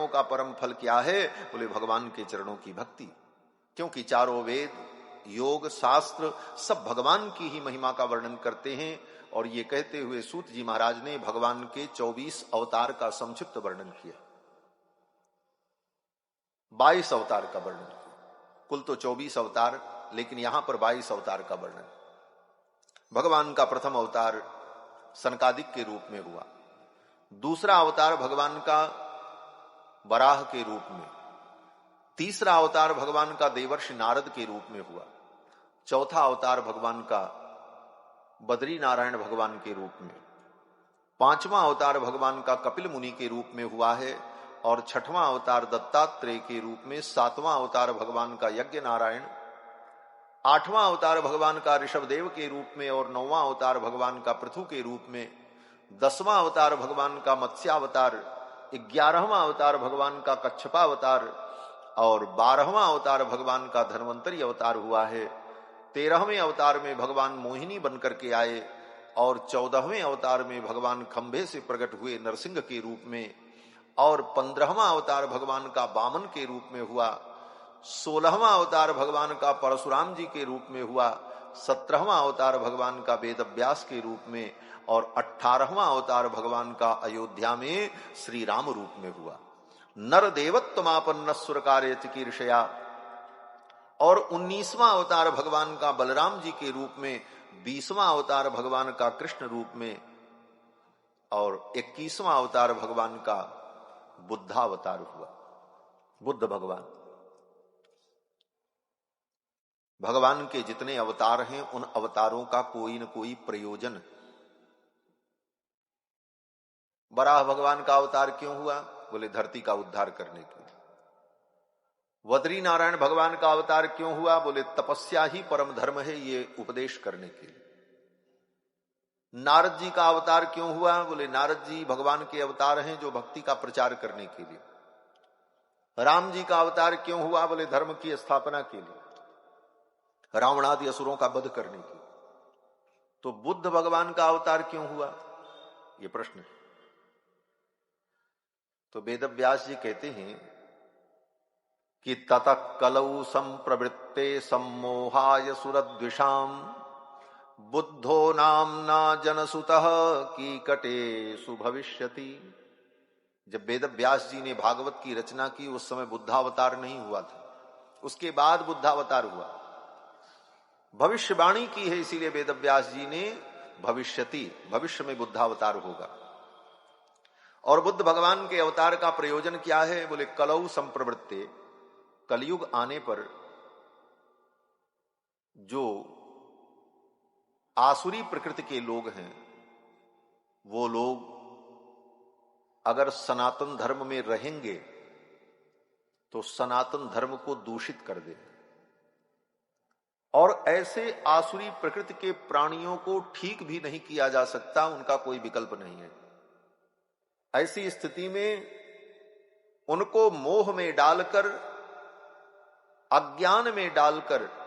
चरणों का परम फल क्या है? बोले भगवान के चरणों की भक्ति। क्योंकि चारों वेद, योग, शास्त्र सब भगवान की ही महिमा का वर्णन करते हैं। और ये कहते हुए सूत जी महाराज ने भगवान के 24 अवतार का संक्षिप्त वर्णन किया। 22 अवतार का वर्णन किया। कुल तो 24 अवतार, लेकिन यहां पर 22 अवतार का वर्णन। भगवान का प्रथम अवतार सनकादिक के रूप में हुआ। दूसरा अवतार भगवान का वराह के रूप में। तीसरा अवतार भगवान का देवर्षि नारद के रूप में हुआ। चौथा अवतार भगवान का बद्री नारायण भगवान के रूप में। पांचवा अवतार भगवान का कपिल मुनि के रूप में हुआ है। और छठवां अवतार दत्तात्रेय के रूप में। सातवां अवतार भगवान का यज्ञ नारायण। आठवां अवतार भगवान का ऋषभदेव के रूप में। और नौवां अवतार भगवान का पृथु के रूप में। 10वां अवतार भगवान का मत्स्यावतार। 11वां अवतार भगवान का कच्छपावतार। और 12वां अवतार भगवान का धन्वंतरी अवतार हुआ है। 13वें अवतार में भगवान मोहिनी बनकर के आए। और 14वें अवतार में भगवान खंभे से प्रकट हुए नरसिंह के रूप में। और 15वां अवतार भगवान का वामन के रूप में हुआ। 16वां अवतार भगवान का परशुराम जी के रूप में हुआ। 17वां अवतार भगवान का वेदव्यास के रूप में। और 18वां अवतार भगवान का अयोध्या में श्री राम रूप में हुआ। नर देवत्वमापन्न सुर कार्य चिकीर्षया। और 19वां अवतार भगवान का बलराम जी के रूप में। 20वां अवतार भगवान का कृष्ण रूप में। और 21वां अवतार भगवान का बुद्धावतार हुआ। बुद्ध भगवान। भगवान के जितने अवतार हैं उन अवतारों का कोई न कोई प्रयोजन। वराह भगवान का अवतार क्यों हुआ? बोले धरती का उद्धार करने के लिए। बद्री नारायण भगवान का अवतार क्यों हुआ? बोले तपस्या ही परम धर्म है, ये उपदेश करने के लिए। नारद जी का अवतार क्यों हुआ? बोले नारद जी भगवान के अवतार हैं जो भक्ति का प्रचार करने के लिए। राम जी का अवतार क्यों हुआ? बोले धर्म की स्थापना के लिए, रावणादि असुरों का वध करने के लिए। तो बुद्ध भगवान का अवतार क्यों हुआ? ये प्रश्न है। तो वेदव्यास जी कहते हैं कि ततः कलौ संप्रवृत्ते सम्मोहाय सुरद्विषाम बुद्धो नामना जनसुतः कीकटे सुभविष्यति। जब वेदव्यास जी ने भागवत की रचना की उस समय बुद्धावतार नहीं हुआ था, उसके बाद बुद्धावतार हुआ। भविष्यवाणी की है, इसीलिए वेदव्यास जी ने भविष्यति, भविष्य में बुद्धावतार होगा। और बुद्ध भगवान के अवतार का प्रयोजन क्या है? बोले कलौ संप्रवृत्ते, कलयुग आने पर जो आसुरी प्रकृति के लोग हैं वो लोग अगर सनातन धर्म में रहेंगे तो सनातन धर्म को दूषित कर देंगे। और ऐसे आसुरी प्रकृति के प्राणियों को ठीक भी नहीं किया जा सकता, उनका कोई विकल्प नहीं है। ऐसी स्थिति में उनको मोह में डालकर, अज्ञान में डालकर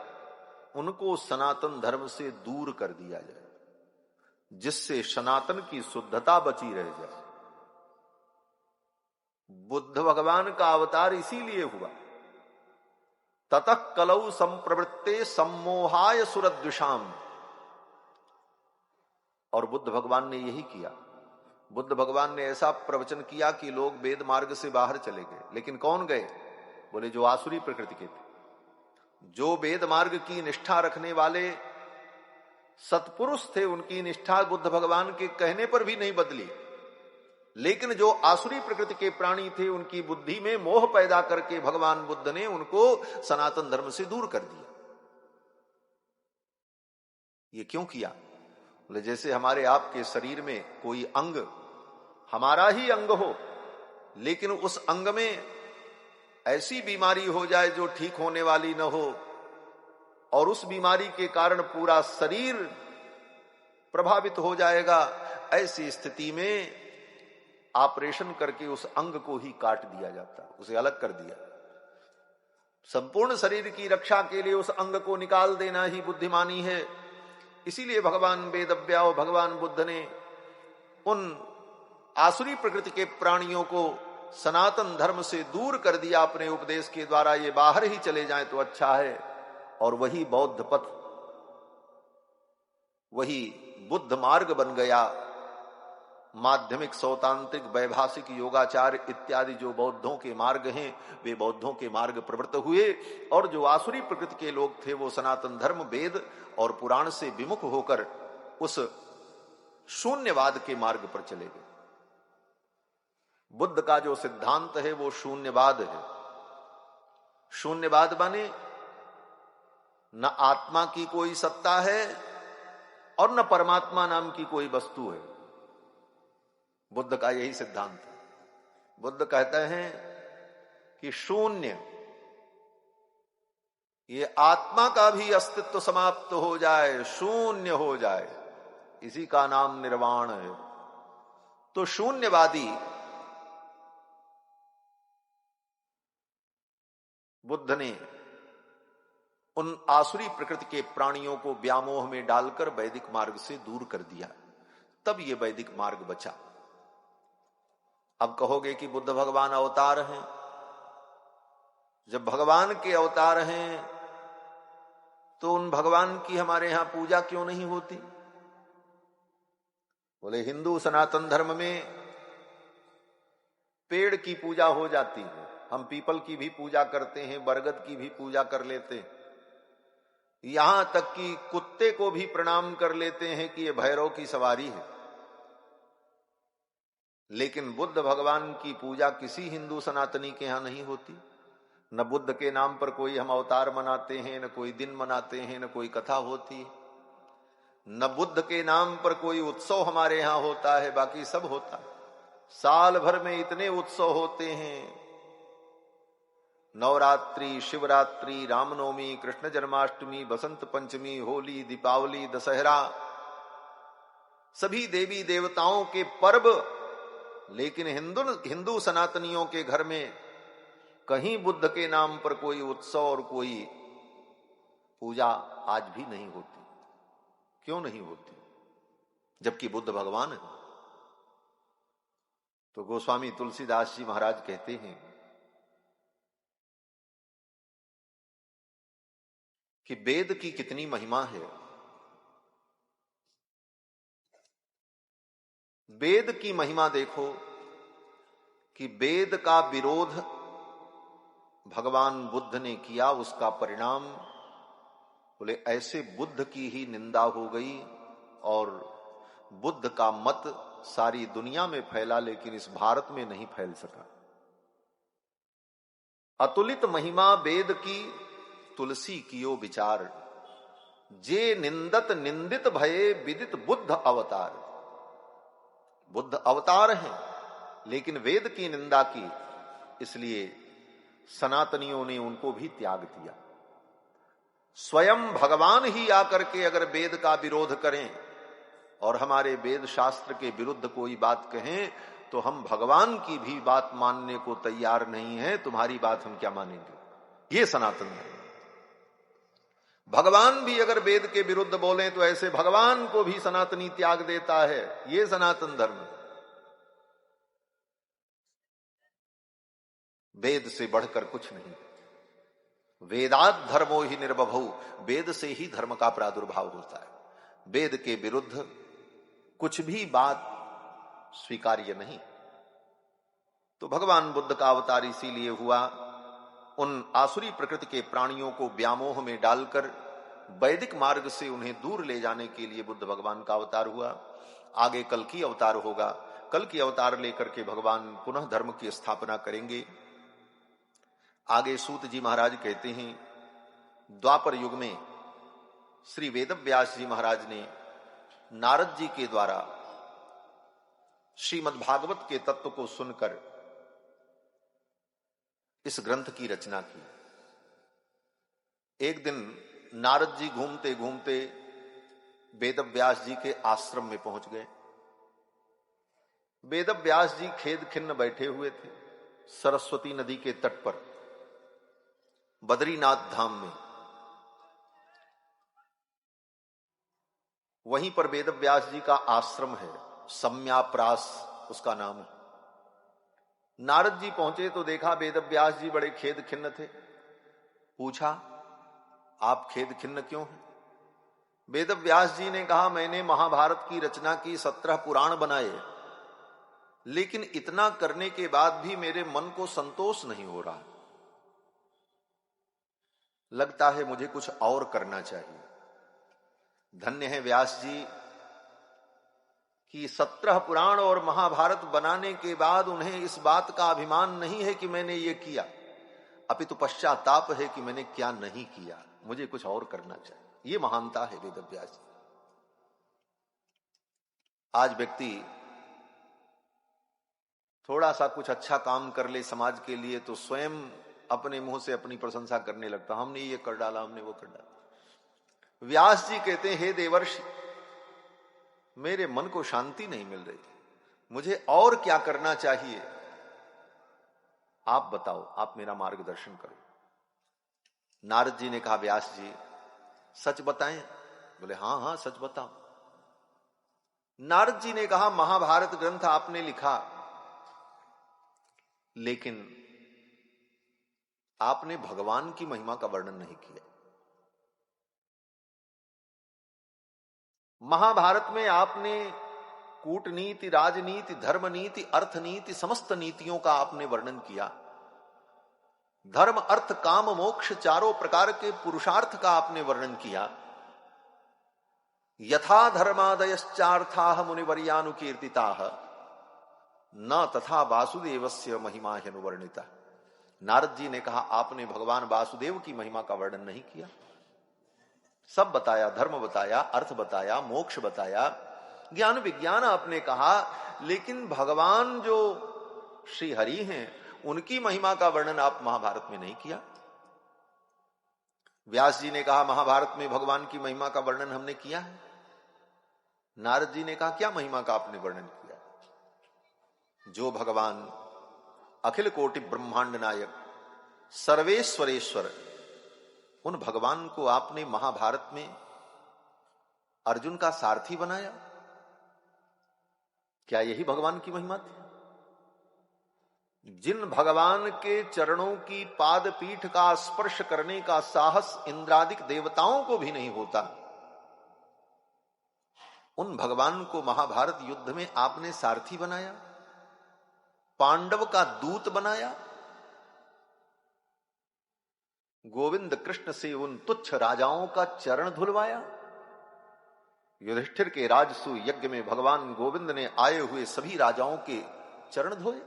उनको सनातन धर्म से दूर कर दिया जाए, जिससे सनातन की शुद्धता बची रह जाए। बुद्ध भगवान का अवतार इसीलिए हुआ। ततः कलौ संप्रवृत्ते सम्मोहाय सुरद्विषाम। और बुद्ध भगवान ने यही किया। बुद्ध भगवान ने ऐसा प्रवचन किया कि लोग वेद मार्ग से बाहर चले गए। लेकिन कौन गए? बोले जो आसुरी प्रकृति के थे, जो वेद मार्ग की निष्ठा रखने वाले सत्पुरुष थे, उनकी निष्ठा बुद्ध भगवान के कहने पर भी नहीं बदली। लेकिन जो आसुरी प्रकृति के प्राणी थे, उनकी बुद्धि में मोह पैदा करके भगवान बुद्ध ने उनको सनातन धर्म से दूर कर दिया। ये क्यों किया? बोले जैसे हमारे आपके शरीर में कोई अंग हमारा ही अंग हो, लेकिन उस अंग में ऐसी बीमारी हो जाए जो ठीक होने वाली न हो, और उस बीमारी के कारण पूरा शरीर प्रभावित हो जाएगा। ऐसी स्थिति में ऑपरेशन करके उस अंग को ही काट दिया जाता, उसे अलग कर दिया। संपूर्ण शरीर की रक्षा के लिए उस अंग को निकाल देना ही बुद्धिमानी है। इसीलिए भगवान वेदव्यास और भगवान बुद्ध ने उन आसुरी प्रकृति के प्राणियों को सनातन धर्म से दूर कर दिया अपने उपदेश के द्वारा, ये बाहर ही चले जाएं तो अच्छा है। और वही बौद्ध पथ, वही बुद्ध मार्ग बन गया। माध्यमिक, सौतांत्रिक, वैभाषिक, योगाचार इत्यादि जो बौद्धों के मार्ग हैं, वे बौद्धों के मार्ग प्रवृत्त हुए। और जो आसुरी प्रकृति के लोग थे, वो सनातन धर्म, वेद और पुराण से विमुख होकर उस शून्यवाद के मार्ग पर चले गए। बुद्ध का जो सिद्धांत है वो शून्यवाद है। शून्यवाद माने न आत्मा की कोई सत्ता है और न परमात्मा नाम की कोई वस्तु है। बुद्ध का यही सिद्धांत है। बुद्ध कहते हैं कि शून्य, ये आत्मा का भी अस्तित्व समाप्त हो जाए, शून्य हो जाए, इसी का नाम निर्वाण है। तो शून्यवादी बुद्ध ने उन आसुरी प्रकृति के प्राणियों को व्यामोह में डालकर वैदिक मार्ग से दूर कर दिया, तब ये वैदिक मार्ग बचा। अब कहोगे कि बुद्ध भगवान अवतार हैं। जब भगवान के अवतार हैं तो उन भगवान की हमारे यहां पूजा क्यों नहीं होती? बोले हिंदू सनातन धर्म में पेड़ की पूजा हो जाती है, हम पीपल की भी पूजा करते हैं, बरगद की भी पूजा कर लेते हैं, यहां तक कि कुत्ते को भी प्रणाम कर लेते हैं कि ये भैरव की सवारी है। लेकिन बुद्ध भगवान की पूजा किसी हिंदू सनातनी के यहां नहीं होती। न बुद्ध के नाम पर कोई हम अवतार मनाते हैं, न कोई दिन मनाते हैं, न कोई कथा होती है, न बुद्ध के नाम पर कोई उत्सव हमारे यहां होता है। बाकी सब होता है। साल भर में इतने उत्सव होते हैं, नवरात्रि, शिवरात्रि, रामनवमी, कृष्ण जन्माष्टमी, बसंत पंचमी, होली, दीपावली, दशहरा, सभी देवी देवताओं के पर्व। लेकिन हिंदू सनातनियों के घर में कहीं बुद्ध के नाम पर कोई उत्सव और कोई पूजा आज भी नहीं होती। क्यों नहीं होती? जबकि बुद्ध भगवान है। तो गोस्वामी तुलसीदास जी महाराज कहते हैं कि वेद की कितनी महिमा है। वेद की महिमा देखो कि वेद का विरोध भगवान बुद्ध ने किया, उसका परिणाम बोले ऐसे बुद्ध की ही निंदा हो गई और बुद्ध का मत सारी दुनिया में फैला, लेकिन इस भारत में नहीं फैल सका। अतुलित महिमा वेद की तुलसी कियो विचार, जे निंदत निंदित भये विदित बुद्ध अवतार। बुद्ध अवतार हैं, लेकिन वेद की निंदा की, इसलिए सनातनियों ने उनको भी त्याग दिया। स्वयं भगवान ही आकर के अगर वेद का विरोध करें और हमारे वेद शास्त्र के विरुद्ध कोई बात कहें, तो हम भगवान की भी बात मानने को तैयार नहीं है। तुम्हारी बात हम क्या मानेंगे? ये सनातन धर्म। भगवान भी अगर वेद के विरुद्ध बोलें तो ऐसे भगवान को भी सनातनी त्याग देता है। ये सनातन धर्म। वेद से बढ़कर कुछ नहीं। वेदात धर्मो ही निर्बभौ, वेद से ही धर्म का प्रादुर्भाव होता है। वेद के विरुद्ध कुछ भी बात स्वीकार्य नहीं। तो भगवान बुद्ध का अवतार इसीलिए हुआ, उन आसुरी प्रकृति के प्राणियों को व्यामोह में डालकर वैदिक मार्ग से उन्हें दूर ले जाने के लिए बुद्ध भगवान का अवतार हुआ। आगे कल की अवतार होगा। कल की अवतार लेकर के भगवान पुनः धर्म की स्थापना करेंगे। आगे सूत जी महाराज कहते हैं, द्वापर युग में श्री वेदव्यास जी महाराज ने नारद जी के द्वारा श्रीमद् भागवत के तत्व को सुनकर इस ग्रंथ की रचना की। एक दिन नारद जी घूमते घूमते वेदव्यास जी के आश्रम में पहुंच गए। वेदव्यास जी खेद खिन्न बैठे हुए थे सरस्वती नदी के तट पर, बद्रीनाथ धाम में। वहीं पर वेदव्यास जी का आश्रम है, सम्याप्रास उसका नाम है। नारद जी पहुंचे तो देखा वेदव्यास जी बड़े खेद खिन्न थे। पूछा, आप खेद खिन्न क्यों हैं? वेदव्यास जी ने कहा, मैंने महाभारत की रचना की, 17 पुराण बनाए, लेकिन इतना करने के बाद भी मेरे मन को संतोष नहीं हो रहा। लगता है मुझे कुछ और करना चाहिए। धन्य है व्यास जी कि 17 पुराण और महाभारत बनाने के बाद उन्हें इस बात का अभिमान नहीं है कि मैंने ये किया, अपितु पश्चाताप है कि मैंने क्या नहीं किया, मुझे कुछ और करना चाहिए। ये महानता है वेदव्यास जी। आज व्यक्ति थोड़ा सा कुछ अच्छा काम कर ले समाज के लिए तो स्वयं अपने मुंह से अपनी प्रशंसा करने लगता, हमने ये कर डाला, हमने वो कर डाला। व्यास जी कहते हैं, हे देवर्षि, मेरे मन को शांति नहीं मिल रही, मुझे और क्या करना चाहिए, आप बताओ, आप मेरा मार्गदर्शन करो। नारद जी ने कहा, व्यास जी सच बताएं? बोले, हाँ हाँ सच बताओ। नारद जी ने कहा, महाभारत ग्रंथ आपने लिखा, लेकिन आपने भगवान की महिमा का वर्णन नहीं किया। महाभारत में आपने कूटनीति, राजनीति, धर्मनीति, अर्थनीति, समस्त नीतियों का आपने वर्णन किया। धर्म, अर्थ, काम, मोक्ष चारों प्रकार के पुरुषार्थ का आपने वर्णन किया। यथा धर्मादयश्चार्थाः मुनिवर्यानुकीर्तिताः न तथा वासुदेवस्य महिमा ह्यनुवर्णिता। नारद जी ने कहा, आपने भगवान वासुदेव की महिमा का वर्णन नहीं किया। सब बताया, धर्म बताया, अर्थ बताया, मोक्ष बताया, ज्ञान विज्ञान आपने कहा, लेकिन भगवान जो श्री हरि हैं उनकी महिमा का वर्णन आप महाभारत में नहीं किया। व्यास जी ने कहा, महाभारत में भगवान की महिमा का वर्णन हमने किया है। नारद जी ने कहा, क्या महिमा का आपने वर्णन किया? जो भगवान अखिल कोटि ब्रह्मांड नायक सर्वेश्वरेश्वर, उन भगवान को आपने महाभारत में अर्जुन का सारथी बनाया। क्या यही भगवान की महिमा थी? जिन भगवान के चरणों की पाद पीठ का स्पर्श करने का साहस इंद्रादिक देवताओं को भी नहीं होता, उन भगवान को महाभारत युद्ध में आपने सारथी बनाया, पांडव का दूत बनाया। गोविंद कृष्ण से उन तुच्छ राजाओं का चरण धुलवाया। युधिष्ठिर के राजसू यज्ञ में भगवान गोविंद ने आए हुए सभी राजाओं के चरण धोए।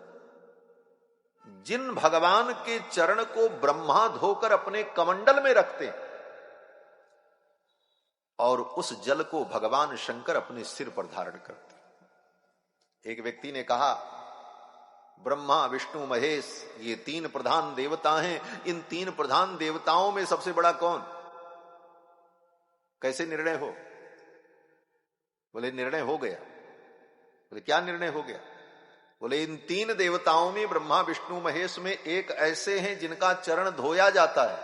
जिन भगवान के चरण को ब्रह्मा धोकर अपने कमंडल में रखते और उस जल को भगवान शंकर अपने सिर पर धारण करते। एक व्यक्ति ने कहा, ब्रह्मा विष्णु महेश ये 3 प्रधान देवता हैं, इन 3 प्रधान देवताओं में सबसे बड़ा कौन? कैसे निर्णय हो? बोले, निर्णय हो गया। बोले, क्या निर्णय हो गया? बोले, इन 3 देवताओं में, ब्रह्मा विष्णु महेश में, एक ऐसे हैं जिनका चरण धोया जाता है,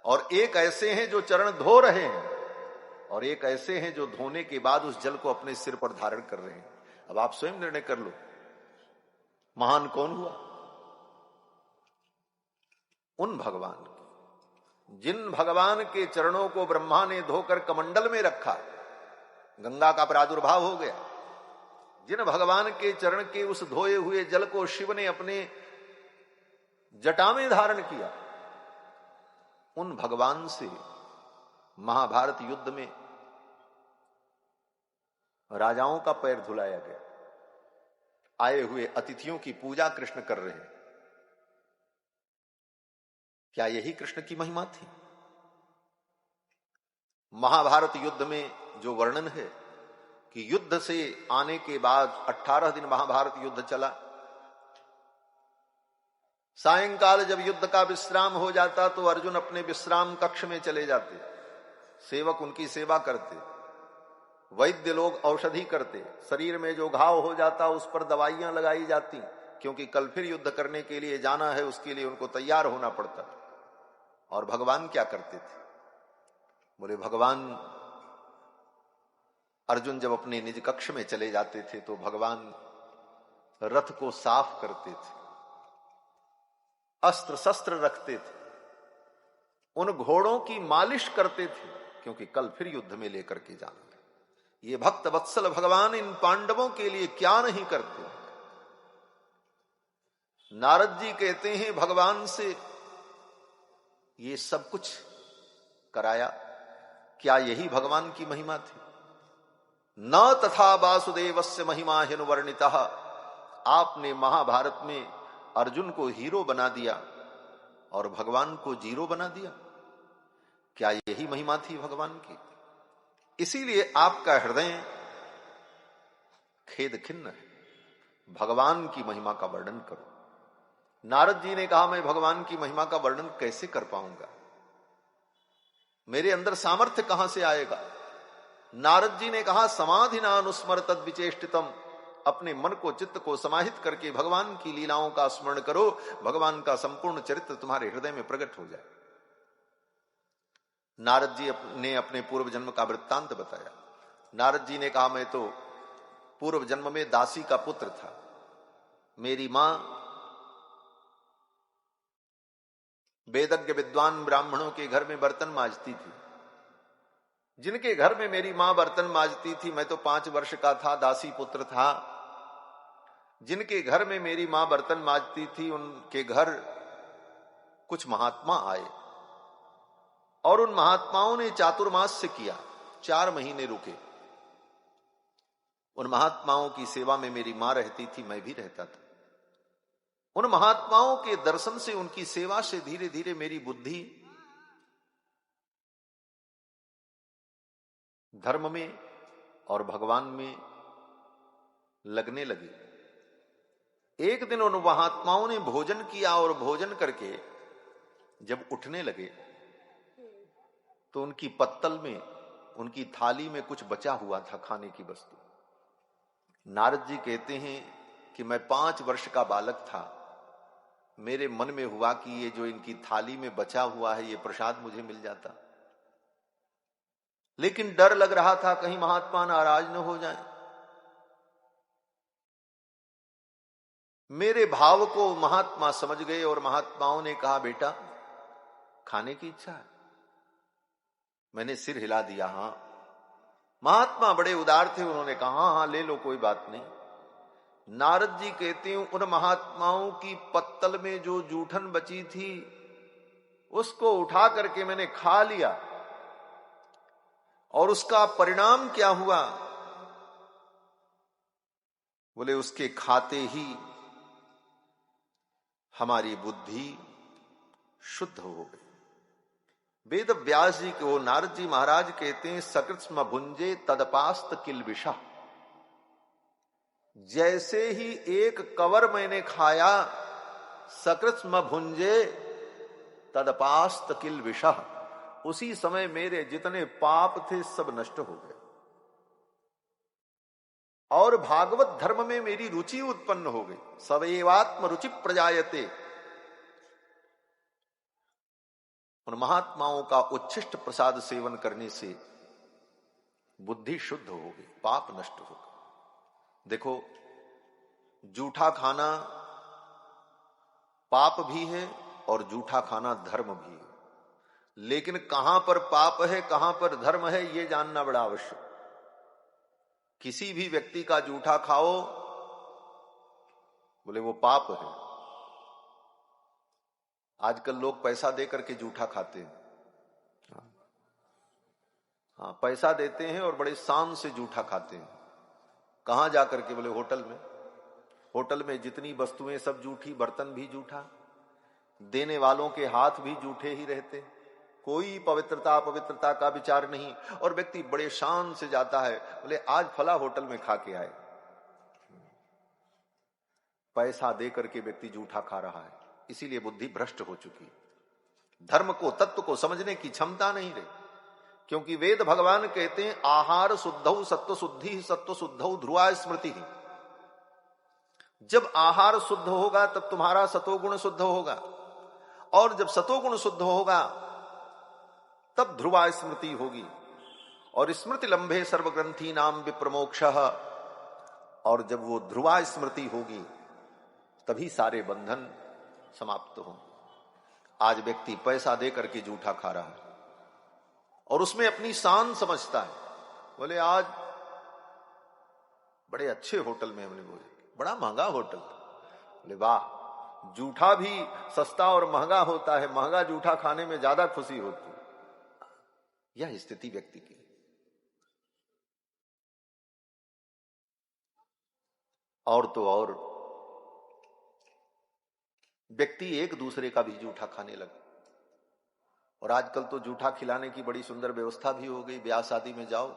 और एक ऐसे हैं जो चरण धो रहे हैं, और एक ऐसे हैं जो धोने के बाद उस जल को अपने सिर पर धारण कर रहे हैं। अब आप स्वयं निर्णय कर लो, महान कौन हुआ? उन भगवान, जिन भगवान के चरणों को ब्रह्मा ने धोकर कमंडल में रखा, गंगा का प्रादुर्भाव हो गया। जिन भगवान के चरण के उस धोए हुए जल को शिव ने अपने जटा में धारण किया, उन भगवान से महाभारत युद्ध में राजाओं का पैर धुलाया गया। आए हुए अतिथियों की पूजा कृष्ण कर रहे हैं। क्या यही कृष्ण की महिमा थी? महाभारत युद्ध में जो वर्णन है कि युद्ध से आने के बाद 18 दिन महाभारत युद्ध चला। सायंकाल जब युद्ध का विश्राम हो जाता तो अर्जुन अपने विश्राम कक्ष में चले जाते, सेवक उनकी सेवा करते, वैद्य लोग औषधि करते, शरीर में जो घाव हो जाता उस पर दवाइयां लगाई जाती, क्योंकि कल फिर युद्ध करने के लिए जाना है, उसके लिए उनको तैयार होना पड़ता। और भगवान क्या करते थे? बोले, भगवान अर्जुन जब अपने निज कक्ष में चले जाते थे तो भगवान रथ को साफ करते थे, अस्त्र शस्त्र रखते थे, उन घोड़ों की मालिश करते थे, क्योंकि कल फिर युद्ध में लेकर के जाना है। ये भक्त वत्सल भगवान इन पांडवों के लिए क्या नहीं करते। नारद जी कहते हैं भगवान से ये सब कुछ कराया, क्या यही भगवान की महिमा थी? न तथा वासुदेवस्य महिमा हिनुवर्णितः। आपने महाभारत में अर्जुन को हीरो बना दिया और भगवान को जीरो बना दिया। क्या यही महिमा थी भगवान की? इसीलिए आपका हृदय खेद खिन्न है। भगवान की महिमा का वर्णन करो। नारद जी ने कहा मैं भगवान की महिमा का वर्णन कैसे कर पाऊंगा, मेरे अंदर सामर्थ्य कहां से आएगा? नारद जी ने कहा समाधिना अनुस्मर तद विचेष्टितम। अपने मन को, चित्त को समाहित करके भगवान की लीलाओं का स्मरण करो, भगवान का संपूर्ण चरित्र तुम्हारे हृदय में प्रकट हो जाए। नारद जी ने अपने पूर्व जन्म का वृत्तांत बताया। नारद जी ने कहा मैं तो पूर्व जन्म में दासी का पुत्र था। मेरी मां वेदज्ञ विद्वान ब्राह्मणों के घर में बर्तन मांजती थी। जिनके घर में मेरी मां बर्तन मांजती थी, मैं तो 5 वर्ष का था, दासी पुत्र था। जिनके घर में मेरी मां बर्तन मांजती थी, उनके घर कुछ महात्मा आए और उन महात्माओं ने चातुर्मास्य किया, 4 महीने रुके। उन महात्माओं की सेवा में मेरी मां रहती थी, मैं भी रहता था। उन महात्माओं के दर्शन से, उनकी सेवा से धीरे धीरे मेरी बुद्धि धर्म में और भगवान में लगने लगी। एक दिन उन महात्माओं ने भोजन किया और भोजन करके जब उठने लगे तो उनकी पत्तल में, उनकी थाली में कुछ बचा हुआ था खाने की वस्तु। नारद जी कहते हैं कि मैं 5 वर्ष का बालक था। मेरे मन में हुआ कि ये जो इनकी थाली में बचा हुआ है, ये प्रसाद मुझे मिल जाता। लेकिन डर लग रहा था कहीं महात्मा नाराज न हो जाए। मेरे भाव को महात्मा समझ गए और महात्माओं ने कहा बेटा खाने की इच्छा है? मैंने सिर हिला दिया हां। महात्मा बड़े उदार थे, उन्होंने कहा हां हां ले लो, कोई बात नहीं। नारद जी कहते हैं उन महात्माओं की पत्तल में जो जूठन बची थी उसको उठा करके मैंने खा लिया, और उसका परिणाम क्या हुआ? बोले उसके खाते ही हमारी बुद्धि शुद्ध हो गई। वेद व्यास जी को नारद जी महाराज कहते हैं सकृत्स्म भुंजे तदपास्त किल विषा। जैसे ही एक कवर मैंने खाया, सकृत्स्म भुंजे तदपास्त किल विषा, उसी समय मेरे जितने पाप थे सब नष्ट हो गए और भागवत धर्म में मेरी रुचि उत्पन्न हो गई। सवैवात्म रुचि प्रजायते। उन महात्माओं का उच्छिष्ट प्रसाद सेवन करने से बुद्धि शुद्ध हो गई, पाप नष्ट हो गए। देखो जूठा खाना पाप भी है और जूठा खाना धर्म भी है, लेकिन कहां पर पाप है कहां पर धर्म है ये जानना बड़ा आवश्यक। किसी भी व्यक्ति का जूठा खाओ, बोले वो पाप है। आजकल लोग पैसा दे करके जूठा खाते हैं। हाँ, पैसा देते हैं और बड़े शान से जूठा खाते हैं। कहां जाकर के? बोले होटल में। होटल में जितनी वस्तुएं सब जूठी, बर्तन भी जूठा, देने वालों के हाथ भी जूठे ही रहते, कोई पवित्रता अपवित्रता का विचार नहीं। और व्यक्ति बड़े शान से जाता है, बोले आज फला होटल में खा के आए। पैसा दे करके व्यक्ति जूठा खा रहा है, इसीलिए बुद्धि भ्रष्ट हो चुकी। धर्म को, तत्व को समझने की क्षमता नहीं रही, क्योंकि वेद भगवान कहते हैं आहार शुद्धौ सत्व शुद्धि सत्व शुद्धौ ध्रुवा स्मृति। जब आहार शुद्ध होगा तब तुम्हारा सतोगुण शुद्ध होगा, और जब सतोगुण शुद्ध होगा तब ध्रुवा स्मृति होगी। और स्मृति लंबे सर्वग्रंथी नाम विप्रमोक्ष। और जब वो ध्रुवा स्मृति होगी तभी सारे बंधन समाप्त हों। आज व्यक्ति पैसा दे करके जूठा खा रहा है और उसमें अपनी शान समझता है। बोले आज बड़े अच्छे होटल में हमने भोजन, बड़ा महंगा होटल। बोले वाह, जूठा भी सस्ता और महंगा होता है, महंगा जूठा खाने में ज्यादा खुशी होती है। यह स्थिति व्यक्ति की। और तो और व्यक्ति एक दूसरे का भी जूठा खाने लगे। और आजकल तो जूठा खिलाने की बड़ी सुंदर व्यवस्था भी हो गई। ब्याह शादी में जाओ,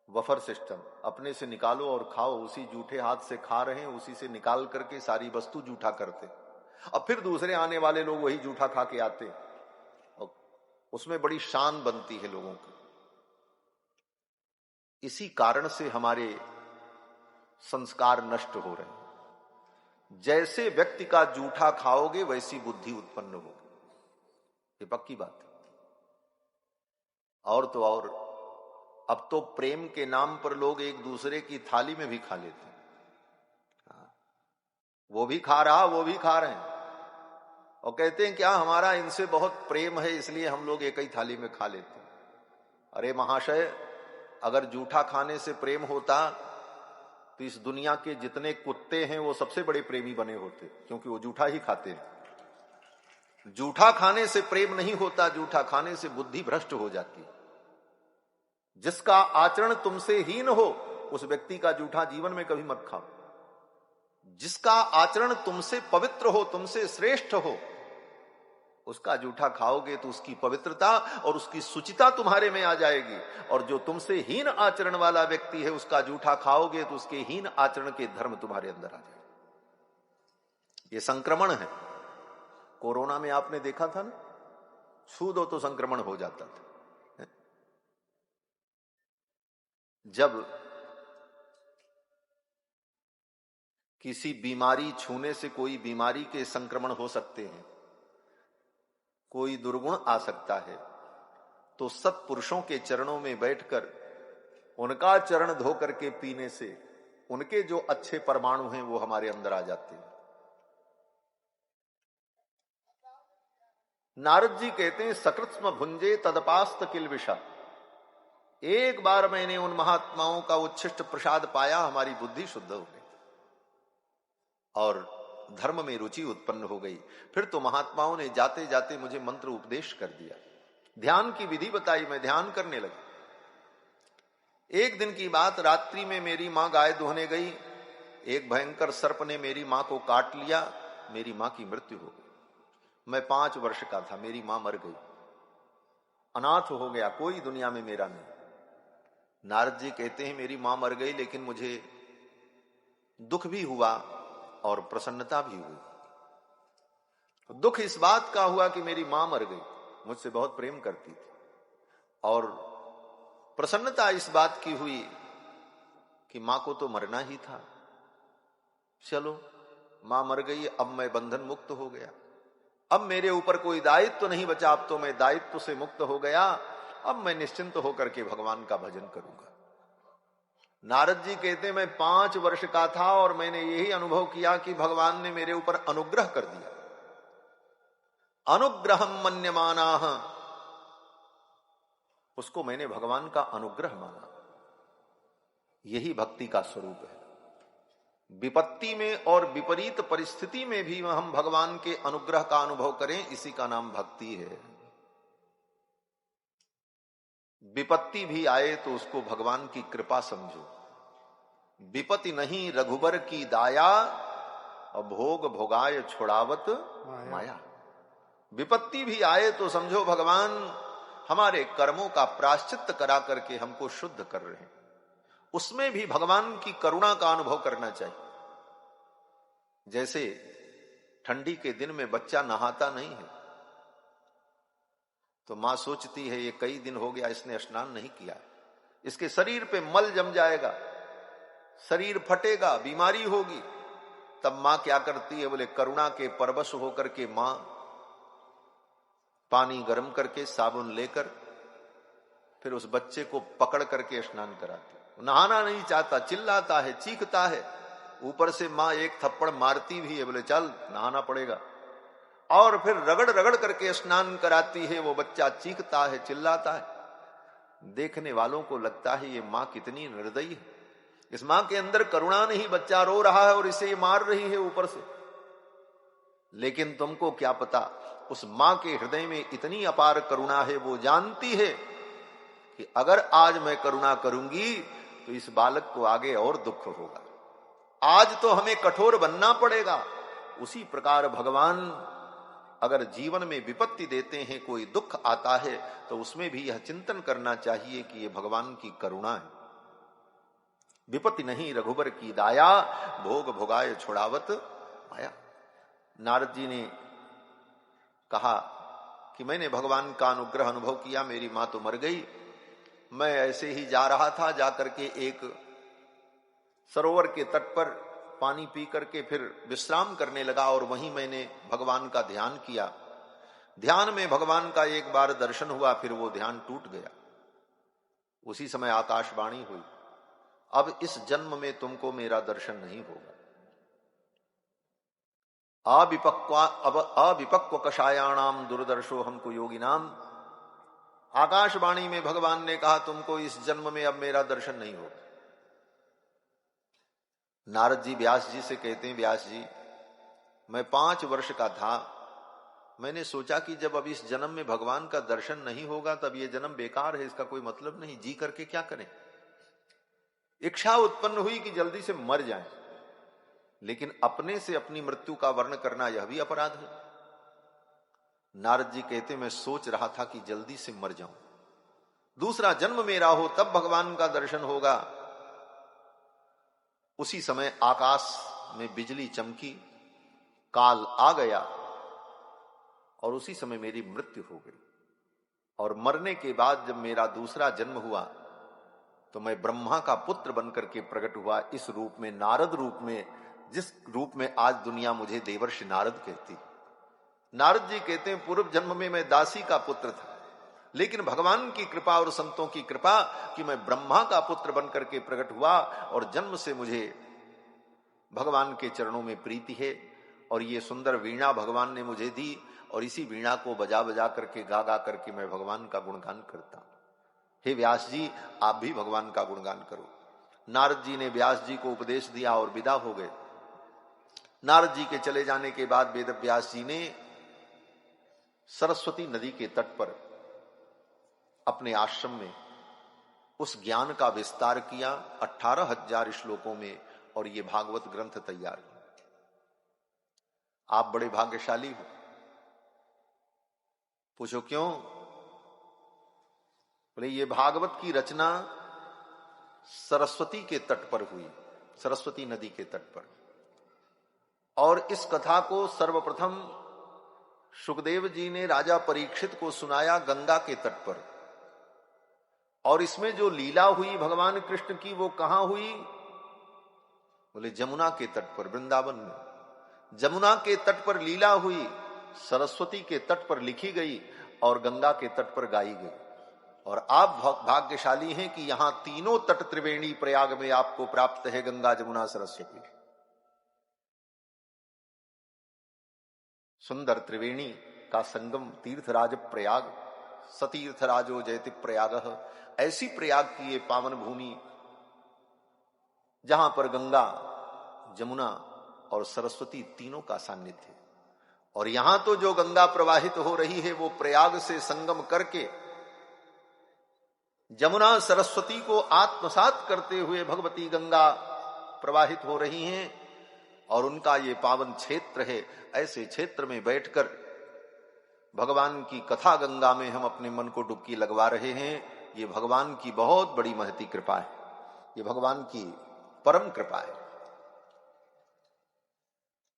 बफर सिस्टम, अपने से निकालो और खाओ। उसी जूठे हाथ से खा रहे हैं, उसी से निकाल करके सारी वस्तु जूठा करते, अब फिर दूसरे आने वाले लोग वही जूठा खा के आते और उसमें बड़ी शान बनती है लोगों की। इसी कारण से हमारे संस्कार नष्ट हो रहे हैं। जैसे व्यक्ति का जूठा खाओगे वैसी बुद्धि उत्पन्न होगी, ये पक्की बात है। और तो और अब तो प्रेम के नाम पर लोग एक दूसरे की थाली में भी खा लेते हैं। वो भी खा रहा, वो भी खा रहे हैं और कहते हैं क्या हमारा इनसे बहुत प्रेम है इसलिए हम लोग एक ही थाली में खा लेते हैं। अरे महाशय, अगर जूठा खाने से प्रेम होता तो इस दुनिया के जितने कुत्ते हैं वो सबसे बड़े प्रेमी बने होते, क्योंकि वो जूठा ही खाते हैं। जूठा खाने से प्रेम नहीं होता, जूठा खाने से बुद्धि भ्रष्ट हो जाती है। जिसका आचरण तुमसे हीन हो उस व्यक्ति का जूठा जीवन में कभी मत खाओ। जिसका आचरण तुमसे पवित्र हो, तुमसे श्रेष्ठ हो, उसका जूठा खाओगे तो उसकी पवित्रता और उसकी सुचिता तुम्हारे में आ जाएगी। और जो तुमसे हीन आचरण वाला व्यक्ति है उसका जूठा खाओगे तो उसके हीन आचरण के धर्म तुम्हारे अंदर आ जाएंगे। ये संक्रमण है। कोरोना में आपने देखा था ना, छू दो तो संक्रमण हो जाता था। जब किसी बीमारी छूने से कोई बीमारी के संक्रमण हो सकते हैं, कोई दुर्गुण आ सकता है, तो सत्पुरुषों के चरणों में बैठकर उनका चरण धो करके पीने से उनके जो अच्छे परमाणु हैं वो हमारे अंदर आ जाते हैं। नारद जी कहते हैं सकृत्स्म भुंजे तदपास्त किल विषा। एक बार मैंने उन महात्माओं का उच्छिष्ट प्रसाद पाया, हमारी बुद्धि शुद्ध हो गई और धर्म में रुचि उत्पन्न हो गई। फिर तो महात्माओं ने जाते जाते मुझे मंत्र उपदेश कर दिया, ध्यान की विधि बताई, मैं ध्यान करने लगा। एक दिन की बात, रात्रि में मेरी मां गाय दुहने गई, एक भयंकर सर्प ने मेरी मां को काट लिया, मेरी मां की मृत्यु हो गई। मैं 5 वर्ष का था, मेरी मां मर गई, अनाथ हो गया, कोई दुनिया में मेरा नहीं। नारद जी कहते हैं मेरी मां मर गई, लेकिन मुझे दुख भी हुआ और प्रसन्नता भी हुई। दुख इस बात का हुआ कि मेरी मां मर गई, मुझसे बहुत प्रेम करती थी, और प्रसन्नता इस बात की हुई कि मां को तो मरना ही था। चलो मां मर गई, अब मैं बंधन मुक्त हो गया, अब मेरे ऊपर कोई दायित्व तो नहीं बचा, अब तो मैं दायित्व से मुक्त हो गया, अब मैं निश्चिंत होकर के भगवान का भजन करूंगा। नारद जी कहते मैं 5 वर्ष का था और मैंने यही अनुभव किया कि भगवान ने मेरे ऊपर अनुग्रह कर दिया। अनुग्रहम मन्यमानाः, उसको मैंने भगवान का अनुग्रह माना। यही भक्ति का स्वरूप है। विपत्ति में और विपरीत परिस्थिति में भी हम भगवान के अनुग्रह का अनुभव करें, इसी का नाम भक्ति है। विपत्ति भी आए तो उसको भगवान की कृपा समझो। विपत्ति नहीं रघुबर की दाया, और भोग भोगाय छुड़ावत माया। विपत्ति भी आए तो समझो भगवान हमारे कर्मों का प्रायश्चित्त करा करके हमको शुद्ध कर रहे हैं। उसमें भी भगवान की करुणा का अनुभव करना चाहिए। जैसे ठंडी के दिन में बच्चा नहाता नहीं है तो मां सोचती है ये कई दिन हो गया इसने स्नान नहीं किया, इसके शरीर पे मल जम जाएगा, शरीर फटेगा, बीमारी होगी। तब मां क्या करती है, बोले करुणा के परवश होकर के मां पानी गर्म करके साबुन लेकर फिर उस बच्चे को पकड़ करके स्नान कराती। नहाना नहीं चाहता, चिल्लाता है, चीखता है। ऊपर से माँ एक थप्पड़ मारती भी है, बोले चल नहाना पड़ेगा। और फिर रगड़ रगड़ करके स्नान कराती है। वो बच्चा चीखता है, चिल्लाता है। देखने वालों को लगता है ये माँ कितनी निर्दयी है, इस माँ के अंदर करुणा नहीं, बच्चा रो रहा है और इसे ये मार रही है ऊपर से। लेकिन तुमको क्या पता, उस माँ के हृदय में इतनी अपार करुणा है, वो जानती है कि अगर आज मैं करुणा करूंगी तो इस बालक को आगे और दुख होगा, आज तो हमें कठोर बनना पड़ेगा। उसी प्रकार भगवान अगर जीवन में विपत्ति देते हैं, कोई दुख आता है, तो उसमें भी यह चिंतन करना चाहिए कि यह भगवान की करुणा है। विपत्ति नहीं रघुबर की दाया, भोग भोगाए छुड़ावत आया। नारद जी ने कहा कि मैंने भगवान का अनुग्रह अनुभव किया, मेरी मां तो मर गई, मैं ऐसे ही जा रहा था, जाकर के एक सरोवर के तट पर पानी पी करके फिर विश्राम करने लगा और वहीं मैंने भगवान का ध्यान किया। ध्यान में भगवान का एक बार दर्शन हुआ, फिर वो ध्यान टूट गया। उसी समय आकाशवाणी हुई, अब इस जन्म में तुमको मेरा दर्शन नहीं होगा। अविपक्व कषायाणाम दुर्दर्शो हमको योगी नाम। आकाशवाणी में भगवान ने कहा तुमको इस जन्म में अब मेरा दर्शन नहीं होगा। नारद जी व्यास जी से कहते हैं, व्यास जी मैं 5 वर्ष का था, मैंने सोचा कि जब अब इस जन्म में भगवान का दर्शन नहीं होगा तब ये जन्म बेकार है, इसका कोई मतलब नहीं, जी करके क्या करें। इच्छा उत्पन्न हुई कि जल्दी से मर जाएं, लेकिन अपने से अपनी मृत्यु का वर्ण करना यह भी अपराध है। नारद जी कहते मैं सोच रहा था कि जल्दी से मर जाऊं, दूसरा जन्म मेरा हो तब भगवान का दर्शन होगा। उसी समय आकाश में बिजली चमकी, काल आ गया और उसी समय मेरी मृत्यु हो गई। और मरने के बाद जब मेरा दूसरा जन्म हुआ तो मैं ब्रह्मा का पुत्र बनकर के प्रकट हुआ, इस रूप में, नारद रूप में, जिस रूप में आज दुनिया मुझे देवर्षि नारद कहती। नारद जी कहते हैं पूर्व जन्म में मैं दासी का पुत्र था, लेकिन भगवान की कृपा और संतों की कृपा कि मैं ब्रह्मा का पुत्र बनकर के प्रकट हुआ और जन्म से मुझे भगवान के चरणों में प्रीति है। और ये सुंदर वीणा भगवान ने मुझे दी और इसी वीणा को बजा बजा करके गा गा करके मैं भगवान का गुणगान करता। हे व्यास जी आप भी भगवान का गुणगान करो। नारद जी ने व्यास जी को उपदेश दिया और विदा हो गए। नारद जी के चले जाने के बाद वेद व्यास जी ने सरस्वती नदी के तट पर अपने आश्रम में उस ज्ञान का विस्तार किया 18,000 श्लोकों में, और ये भागवत ग्रंथ तैयार हुआ। आप बड़े भाग्यशाली हो। पूछो क्यों? बोले ये भागवत की रचना सरस्वती के तट पर हुई, सरस्वती नदी के तट पर। और इस कथा को सर्वप्रथम सुखदेव जी ने राजा परीक्षित को सुनाया गंगा के तट पर। और इसमें जो लीला हुई भगवान कृष्ण की वो कहां हुई? बोले जमुना के तट पर, वृंदावन में जमुना के तट पर लीला हुई, सरस्वती के तट पर लिखी गई और गंगा के तट पर गाई गई। और आप भाग्यशाली हैं कि यहां तीनों तट त्रिवेणी प्रयाग में आपको प्राप्त है, गंगा जमुना सरस्वती। सुंदर त्रिवेणी का संगम तीर्थराज प्रयाग, सतीर्थराजो जयति प्रयाग। ऐसी प्रयाग की ये पावन भूमि जहां पर गंगा, जमुना और सरस्वती तीनों का सान्निध्य। और यहां तो जो गंगा प्रवाहित हो रही है वो प्रयाग से संगम करके जमुना सरस्वती को आत्मसात करते हुए भगवती गंगा प्रवाहित हो रही हैं और उनका ये पावन क्षेत्र है। ऐसे क्षेत्र में बैठकर भगवान की कथा गंगा में हम अपने मन को डुबकी लगवा रहे हैं। ये भगवान की बहुत बड़ी महती कृपा है, ये भगवान की परम कृपा है।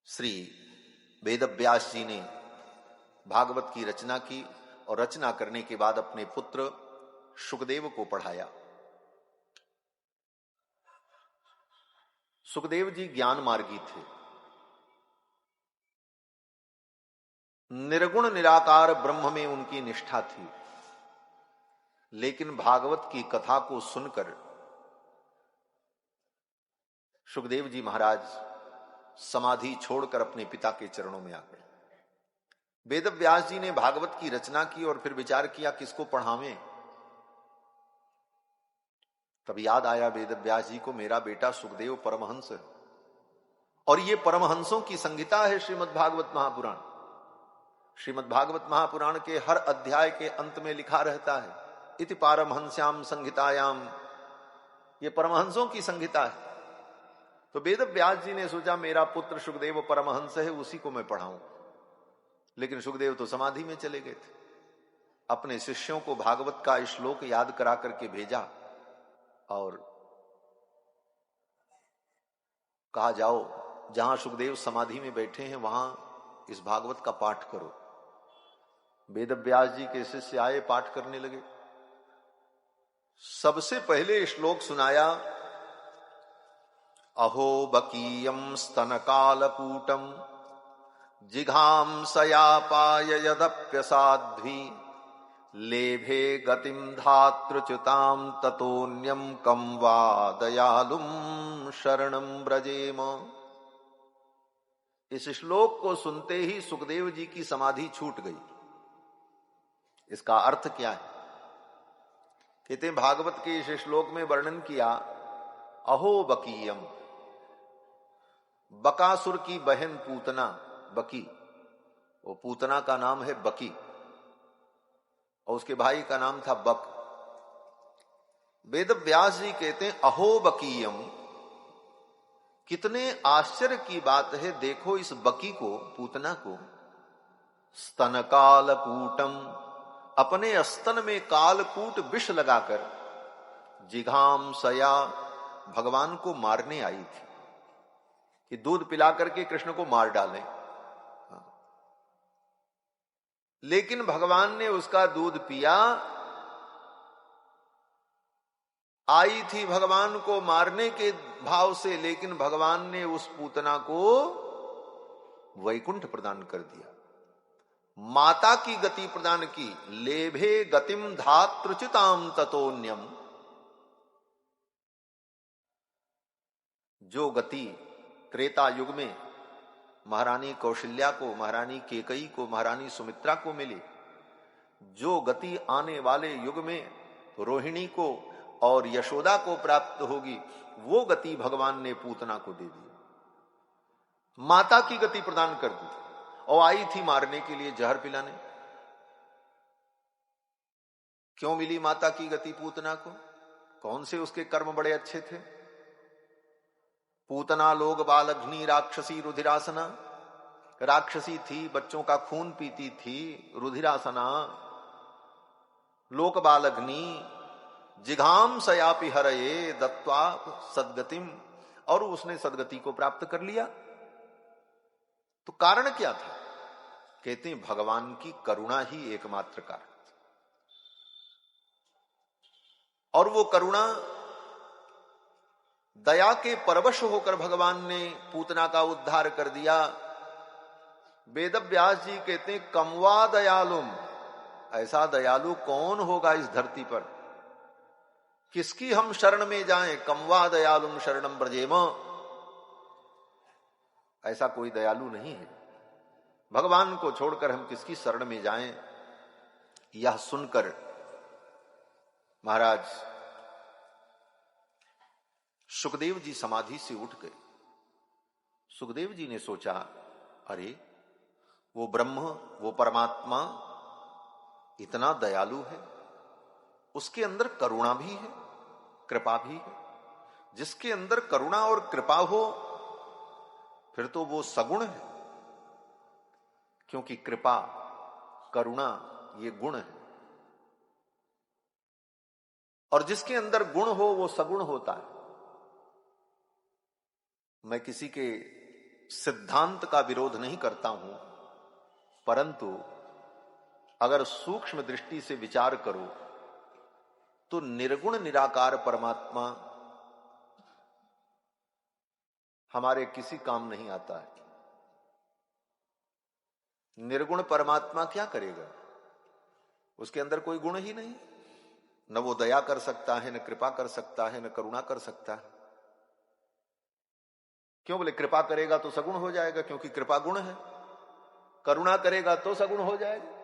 श्री वेदव्यास जी ने भागवत की रचना की और रचना करने के बाद अपने पुत्र सुखदेव को पढ़ाया। सुखदेव जी ज्ञान मार्गी थे, निर्गुण निराकार ब्रह्म में उनकी निष्ठा थी। लेकिन भागवत की कथा को सुनकर सुखदेव जी महाराज समाधि छोड़कर अपने पिता के चरणों में आ गए। वेद व्यास जी ने भागवत की रचना की और फिर विचार किया किसको पढ़ावें। तब याद आया वेद व्यास जी को, मेरा बेटा सुखदेव परमहंस है और ये परमहंसों की संहिता है श्रीमद् भागवत महापुराण। श्रीमद् भागवत महापुराण के हर अध्याय के अंत में लिखा रहता है इति पारमहंस्याम संहितायाम, ये परमहंसों की संहिता है। तो वेद व्यास जी ने सोचा मेरा पुत्र सुखदेव परमहंस है, उसी को मैं पढ़ाऊं। लेकिन सुखदेव तो समाधि में चले गए थे। अपने शिष्यों को भागवत का श्लोक याद करा करके भेजा और कहा जाओ जहां सुखदेव समाधि में बैठे हैं वहां इस भागवत का पाठ करो। वेद व्यास जी के शिष्य आए, पाठ करने लगे। सबसे पहले श्लोक सुनाया, अहो बकीयम स्तन कालकूटम जिघांसयापाय यदप्यसाध्वी लेभे गतिम धातृच्युताम ततोन्यम कम वा दयालुम शरणम ब्रजेम। इस श्लोक को सुनते ही सुखदेव जी की समाधि छूट गई। इसका अर्थ क्या है? कहते हैं भागवत के इस श्लोक में वर्णन किया, अहो बकीयम, बकासुर की बहन पूतना बकी, वो पूतना का नाम है बकी और उसके भाई का नाम था बक। वेद व्यास जी कहते हैं अहो बकीयम, कितने आश्चर्य की बात है, देखो इस बकी को, पूतना को, स्तन कालकूटम, अपने स्तन में कालकूट विष लगाकर, जिघाम सया, भगवान को मारने आई थी कि दूध पिला करके कृष्ण को मार डालें। लेकिन भगवान ने उसका दूध पिया। आई थी भगवान को मारने के भाव से, लेकिन भगवान ने उस पूतना को वैकुंठ प्रदान कर दिया, माता की गति प्रदान की। लेभे गतिम धातृच्युताम ततोन्यम, जो गति त्रेता युग में महारानी कौशल्या को, महारानी केकई को, महारानी सुमित्रा को मिली, जो गति आने वाले युग में रोहिणी को और यशोदा को प्राप्त होगी, वो गति भगवान ने पूतना को दे दी, माता की गति प्रदान कर दी। और आई थी मारने के लिए, जहर पिलाने। क्यों मिली माता की गति पूतना को? कौन से उसके कर्म बड़े अच्छे थे? पूतना लोग बालघ्नी राक्षसी रुधिरासना, राक्षसी थी, बच्चों का खून पीती थी, रुधिरासना, लोक बालघ्नी, जिघाम सयापि हरये दत्वा सद्गतिम, और उसने सद्गति को प्राप्त कर लिया। तो कारण क्या था? कहते हैं भगवान की करुणा ही एकमात्र कारण। और वो करुणा, दया के परवश होकर भगवान ने पूतना का उद्धार कर दिया। वेद व्यास जी कहते हैं कमवा दयालुम, ऐसा दयालु कौन होगा इस धरती पर, किसकी हम शरण में जाएं? कमवा दयालुम शरणम ब्रजेम, ऐसा कोई दयालु नहीं है। भगवान को छोड़कर हम किसकी शरण में जाएं? यह सुनकर महाराज सुखदेव जी समाधि से उठ गए। सुखदेव जी ने सोचा, अरे वो ब्रह्म, वो परमात्मा इतना दयालु है, उसके अंदर करुणा भी है, कृपा भी है। जिसके अंदर करुणा और कृपा हो फिर तो वो सगुण है, क्योंकि कृपा, करुणा ये गुण है। और जिसके अंदर गुण हो वो सगुण होता है। मैं किसी के सिद्धांत का विरोध नहीं करता हूं, परंतु अगर सूक्ष्म दृष्टि से विचार करो तो निर्गुण निराकार परमात्मा हमारे किसी काम नहीं आता है। निर्गुण परमात्मा क्या करेगा? उसके अंदर कोई गुण ही नहीं, न वो दया कर सकता है, न कृपा कर सकता है, न करुणा कर सकता है। क्यों? बोले कृपा करेगा तो सगुण हो जाएगा, क्योंकि कृपा गुण है। करुणा करेगा तो सगुण हो जाएगा।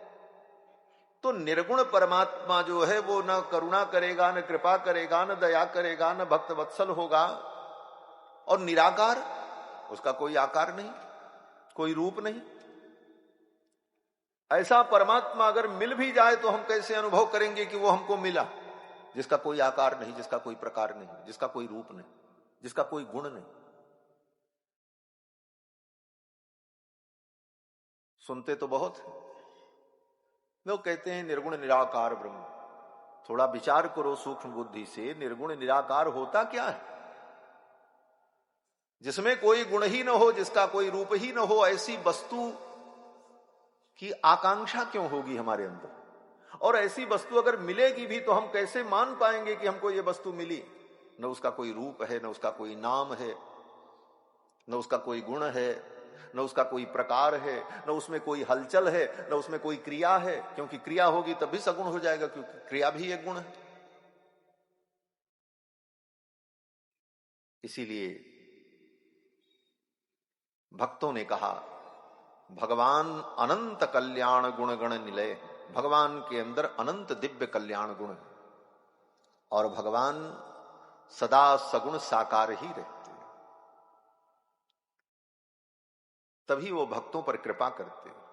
तो निर्गुण परमात्मा जो है वो न करुणा करेगा, न कृपा करेगा, न दया करेगा, न भक्त वत्सल होगा। और निराकार, उसका कोई आकार नहीं, कोई रूप नहीं। ऐसा परमात्मा अगर मिल भी जाए तो हम कैसे अनुभव करेंगे कि वो हमको मिला, जिसका कोई आकार नहीं, जिसका कोई प्रकार नहीं, जिसका कोई रूप नहीं, जिसका कोई गुण नहीं। सुनते तो बहुत है, लोग कहते हैं निर्गुण निराकार ब्रह्म। थोड़ा विचार करो सूक्ष्म बुद्धि से, निर्गुण निराकार होता क्या है? जिसमें कोई गुण ही न हो, जिसका कोई रूप ही न हो, ऐसी वस्तु की आकांक्षा क्यों होगी हमारे अंदर? और ऐसी वस्तु अगर मिलेगी भी तो हम कैसे मान पाएंगे कि हमको ये वस्तु मिली? न उसका कोई रूप है, न उसका कोई नाम है, न उसका कोई गुण है, न उसका कोई प्रकार है, न उसमें कोई हलचल है, न उसमें कोई क्रिया है। क्योंकि क्रिया होगी तब भी सगुण हो जाएगा, क्योंकि क्रिया भी एक गुण है। इसीलिए भक्तों ने कहा भगवान अनंत कल्याण गुण गण निलय। भगवान के अंदर अनंत दिव्य कल्याण गुण है और भगवान सदा सगुण साकार ही रहते हैं। तभी वो भक्तों पर कृपा करते हैं।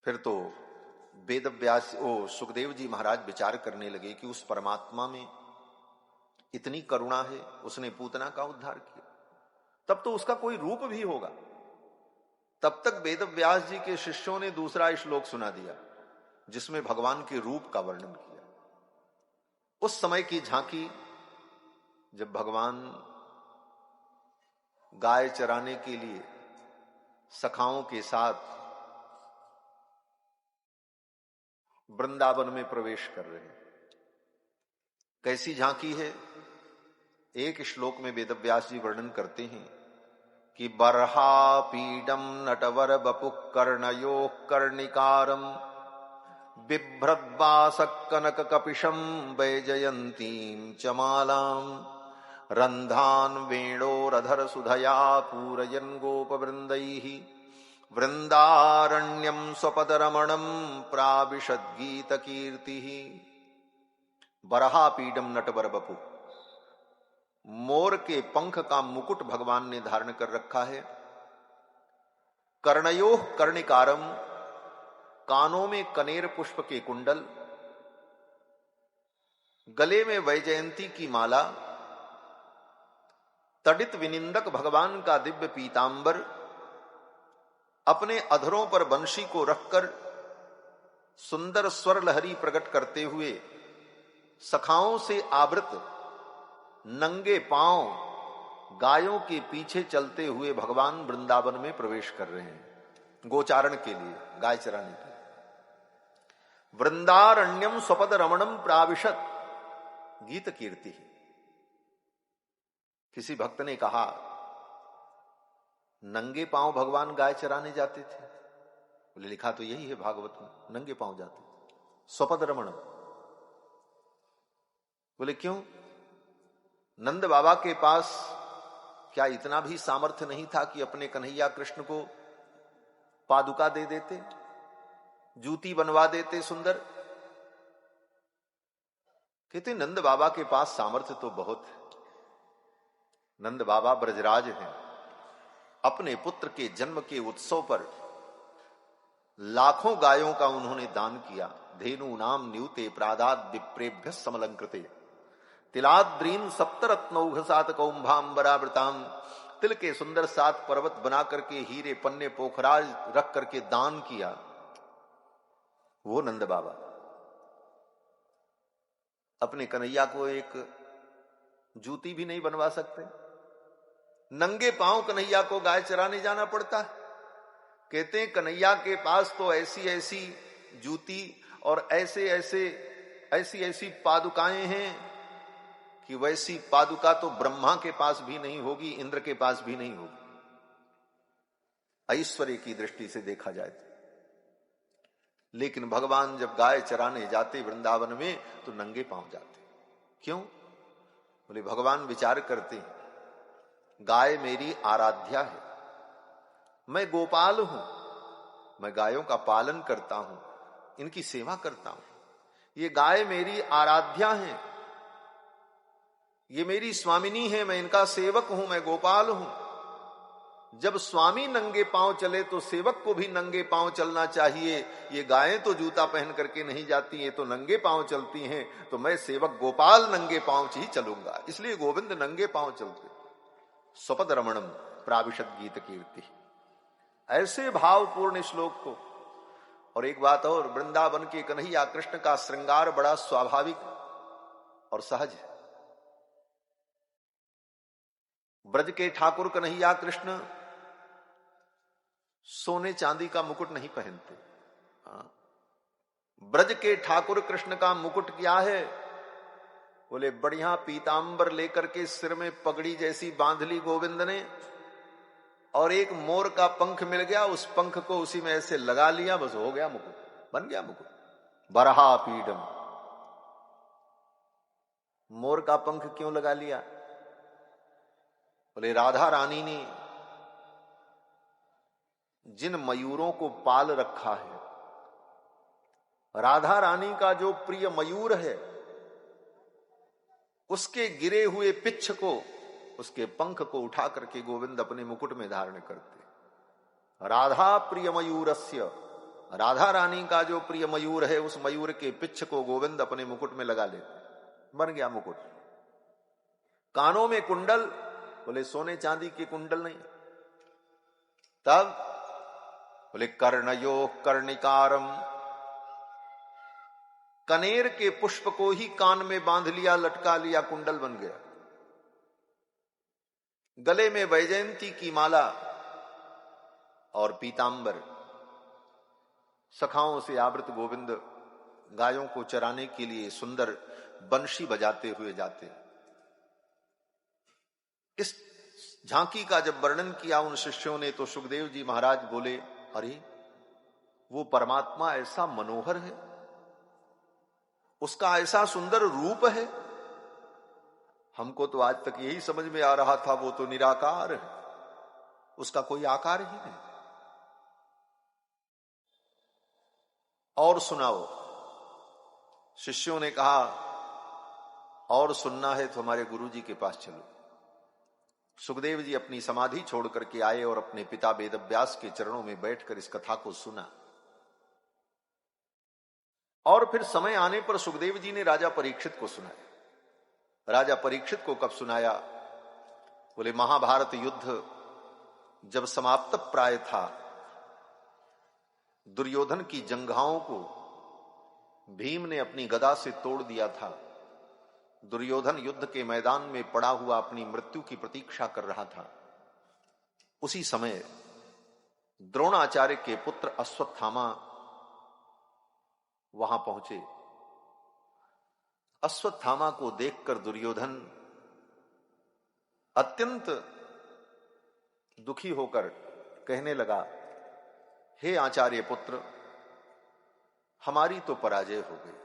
फिर तो वेद व्यास सुखदेव जी महाराज विचार करने लगे कि उस परमात्मा में इतनी करुणा है, उसने पूतना का उद्धार किया, तब तो उसका कोई रूप भी होगा। तब तक वेद व्यास जी के शिष्यों ने दूसरा श्लोक सुना दिया जिसमें भगवान के रूप का वर्णन किया। उस समय की झांकी जब भगवान गाय चराने के लिए सखाओं के साथ वृंदावन में प्रवेश कर रहे हैं। कैसी झांकी है? एक श्लोक में वेद व्यास जी वर्णन करते हैं कि बर्हा पीडम नटवर बपु कर्णयो कर्णिकारम बिभ्रद्वासक कनक कपिशम वैजयंतीम चमालाम रंधान वेणोरधर सुधया पूरयन गोपवृंदैः वृंदारण्यम स्वपदरमणम प्राविशद गीत कीर्ति। बरहा पीडम नटवर बपु, मोर के पंख का मुकुट भगवान ने धारण कर रखा है। कर्णयोः कर्णिकारम, कानों में कनेर पुष्प के कुंडल, गले में वैजयंती की माला, तडित विनिंदक भगवान का दिव्य पीतांबर, अपने अधरों पर बंशी को रखकर सुंदर स्वर लहरी प्रकट करते हुए सखाओं से आवृत नंगे पांव गायों के पीछे चलते हुए भगवान वृंदावन में प्रवेश कर रहे हैं गोचारण के लिए, गाय चराने के लिए। वृंदारण्यम स्वपद रमणम प्राविशत गीत कीर्ति। किसी भक्त ने कहा नंगे पांव भगवान गाय चराने जाते थे। बोले लिखा तो यही है भागवत में, नंगे पांव जाते थे। स्वपद रमणम, बोले क्यों? नंद बाबा के पास क्या इतना भी सामर्थ्य नहीं था कि अपने कन्हैया कृष्ण को पादुका दे देते, जूती बनवा देते सुंदर? कहते नंद बाबा के पास सामर्थ्य तो बहुत है। नंद बाबा ब्रजराज हैं। अपने पुत्र के जन्म के उत्सव पर लाखों गायों का उन्होंने दान किया। धेनु नाम न्यूते प्रादाद विप्रेभ्य समलंकृते तिलाद्रीन सप्तरत्नौघ सात कौंभांबरावृताम। तिल के सुंदर 7 पर्वत बना करके हीरे पन्ने पोखराज रख करके दान किया वो नंद बाबा। अपने कन्हैया को एक जूती भी नहीं बनवा सकते, नंगे पांव कन्हैया को गाय चराने जाना पड़ता है। कहते हैं कन्हैया के पास तो ऐसी ऐसी जूती और ऐसी ऐसी पादुकाएं हैं कि वैसी पादुका तो ब्रह्मा के पास भी नहीं होगी, इंद्र के पास भी नहीं होगी, ऐश्वर्य की दृष्टि से देखा जाए तो। लेकिन भगवान जब गाय चराने जाते वृंदावन में तो नंगे पांव जाते। क्यों? बोले भगवान विचार करते हैं, गाय मेरी आराध्या है, मैं गोपाल हूं, मैं गायों का पालन करता हूं, इनकी सेवा करता हूं। ये गाय मेरी आराध्या है, ये मेरी स्वामिनी है, मैं इनका सेवक हूं, मैं गोपाल हूं। जब स्वामी नंगे पांव चले तो सेवक को भी नंगे पांव चलना चाहिए। ये गायें तो जूता पहन करके नहीं जाती, ये तो नंगे पांव चलती हैं, तो मैं सेवक गोपाल नंगे पांव ही चलूंगा। इसलिए गोविंद नंगे पांव चलते। स्वपद रमणम प्राविशद गीत कीर्ति, ऐसे भावपूर्ण श्लोक को। और एक बात और, वृंदावन के कन्हैया कृष्ण का श्रृंगार बड़ा स्वाभाविक और सहज है। ब्रज के ठाकुर कन्हैया कृष्ण सोने चांदी का मुकुट नहीं पहनते। ब्रज के ठाकुर कृष्ण का मुकुट क्या है? बोले बढ़िया पीतांबर लेकर के सिर में पगड़ी जैसी बांध ली गोविंद ने, और एक मोर का पंख मिल गया, उस पंख को उसी में ऐसे लगा लिया, बस हो गया मुकुट, बन गया मुकुट। बरहा पीडम, मोर का पंख क्यों लगा लिया? बोले राधा रानी ने जिन मयूरों को पाल रखा है, राधा रानी का जो प्रिय मयूर है, उसके गिरे हुए पिच्छ को, उसके पंख को उठा करके गोविंद अपने मुकुट में धारण करते। राधा प्रिय मयूरस्य, राधा रानी का जो प्रिय मयूर है, उस मयूर के पिच्छ को गोविंद अपने मुकुट में लगा लेते, बन गया मुकुट। कानों में कुंडल, बोले सोने चांदी के कुंडल नहीं। तब बोले कर्णयो कर्णिकारम, कनेर के पुष्प को ही कान में बांध लिया, लटका लिया, कुंडल बन गया। गले में वैजयंती की माला और पीतांबर, सखाओं से आवृत गोविंद गायों को चराने के लिए सुंदर बंशी बजाते हुए जाते। इस झांकी का जब वर्णन किया उन शिष्यों ने, तो सुखदेव जी महाराज बोले, अरे वो परमात्मा ऐसा मनोहर है, उसका ऐसा सुंदर रूप है, हमको तो आज तक यही समझ में आ रहा था वो तो निराकार है, उसका कोई आकार ही नहीं। और सुनाओ। शिष्यों ने कहा और सुनना है तो हमारे गुरु जी के पास चलो। सुखदेव जी अपनी समाधि छोड़ करके आए और अपने पिता वेदव्यास के चरणों में बैठकर इस कथा को सुना। और फिर समय आने पर सुखदेव जी ने राजा परीक्षित को सुनाया। राजा परीक्षित को कब सुनाया? बोले महाभारत युद्ध जब समाप्त प्राय था, दुर्योधन की जंघाओं को भीम ने अपनी गदा से तोड़ दिया था। दुर्योधन युद्ध के मैदान में पड़ा हुआ अपनी मृत्यु की प्रतीक्षा कर रहा था। उसी समय द्रोणाचार्य के पुत्र अश्वत्थामा वहां पहुंचे। अश्वत्थामा को देखकर दुर्योधन अत्यंत दुखी होकर कहने लगा, हे आचार्य पुत्र, हमारी तो पराजय हो गई।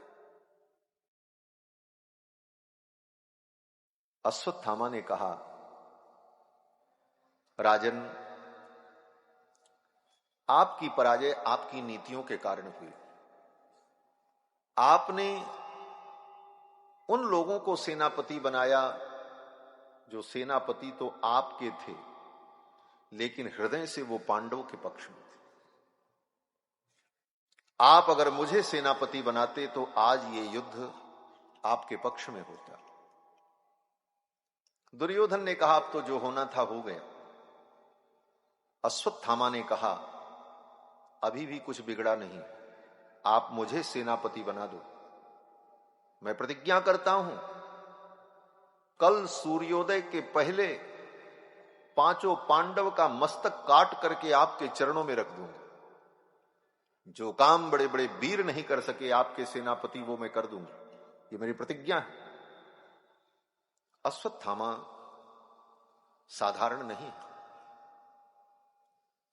अश्वत्थामा ने कहा, राजन, आपकी पराजय आपकी नीतियों के कारण हुई। आपने उन लोगों को सेनापति बनाया जो सेनापति तो आपके थे, लेकिन हृदय से वो पांडवों के पक्ष में थे। आप अगर मुझे सेनापति बनाते तो आज ये युद्ध आपके पक्ष में होता। दुर्योधन ने कहा, अब तो जो होना था हो गया। अश्वत्थामा ने कहा, अभी भी कुछ बिगड़ा नहीं, आप मुझे सेनापति बना दो। मैं प्रतिज्ञा करता हूं, कल सूर्योदय के पहले पांचों पांडव का मस्तक काट करके आपके चरणों में रख दूंगा। जो काम बड़े बड़े वीर नहीं कर सके आपके सेनापति, वो मैं कर दूंगा। ये मेरी प्रतिज्ञा है। अश्वत्थामा साधारण नहीं,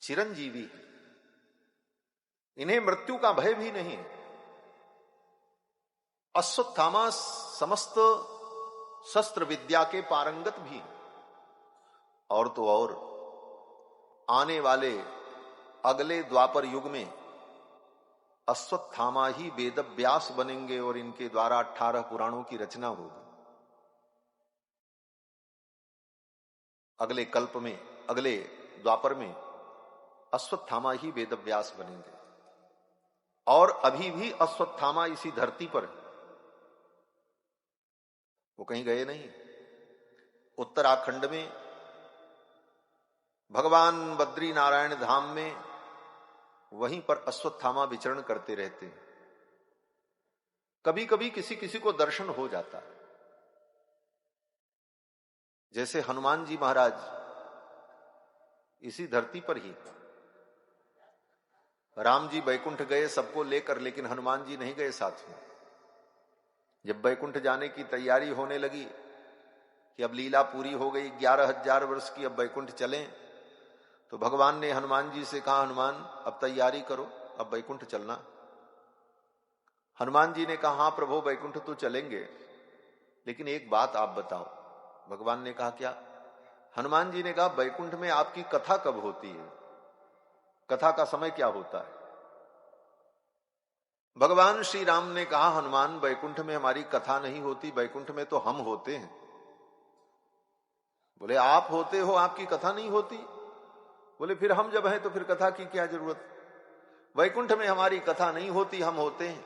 चिरंजीवी है। इन्हें मृत्यु का भय भी नहीं है। अश्वत्थामा समस्त शस्त्र विद्या के पारंगत भी हैं। और तो और आने वाले अगले द्वापर युग में अश्वत्थामा ही वेदव्यास बनेंगे और इनके द्वारा 18 पुराणों की रचना होगी। अगले कल्प में, अगले द्वापर में अश्वत्थामा ही वेदव्यास बनेंगे। और अभी भी अश्वत्थामा इसी धरती पर है, वो कहीं गए नहीं। उत्तराखंड में भगवान बद्री नारायण धाम में वहीं पर अश्वत्थामा विचरण करते रहते हैं। कभी कभी किसी किसी को दर्शन हो जाता है, जैसे हनुमान जी महाराज इसी धरती पर ही। राम जी बैकुंठ गए सबको लेकर, लेकिन हनुमान जी नहीं गए साथ में। जब बैकुंठ जाने की तैयारी होने लगी कि अब लीला पूरी हो गई, 11,000 वर्ष की, अब बैकुंठ चलें, तो भगवान ने हनुमान जी से कहा, हनुमान अब तैयारी करो, अब बैकुंठ चलना। हनुमान जी ने कहा, हाँ प्रभु बैकुंठ तो चलेंगे, लेकिन एक बात आप बताओ। भगवान ने कहा, क्या? हनुमान जी ने कहा, बैकुंठ में आपकी कथा कब होती है? कथा का समय क्या होता है? भगवान श्री राम ने कहा, हनुमान बैकुंठ में हमारी कथा नहीं होती, बैकुंठ में तो हम होते हैं। बोले आप होते हो, आपकी कथा नहीं होती? बोले फिर हम जब हैं तो फिर कथा की क्या जरूरत? वैकुंठ में हमारी कथा नहीं होती, हम होते हैं।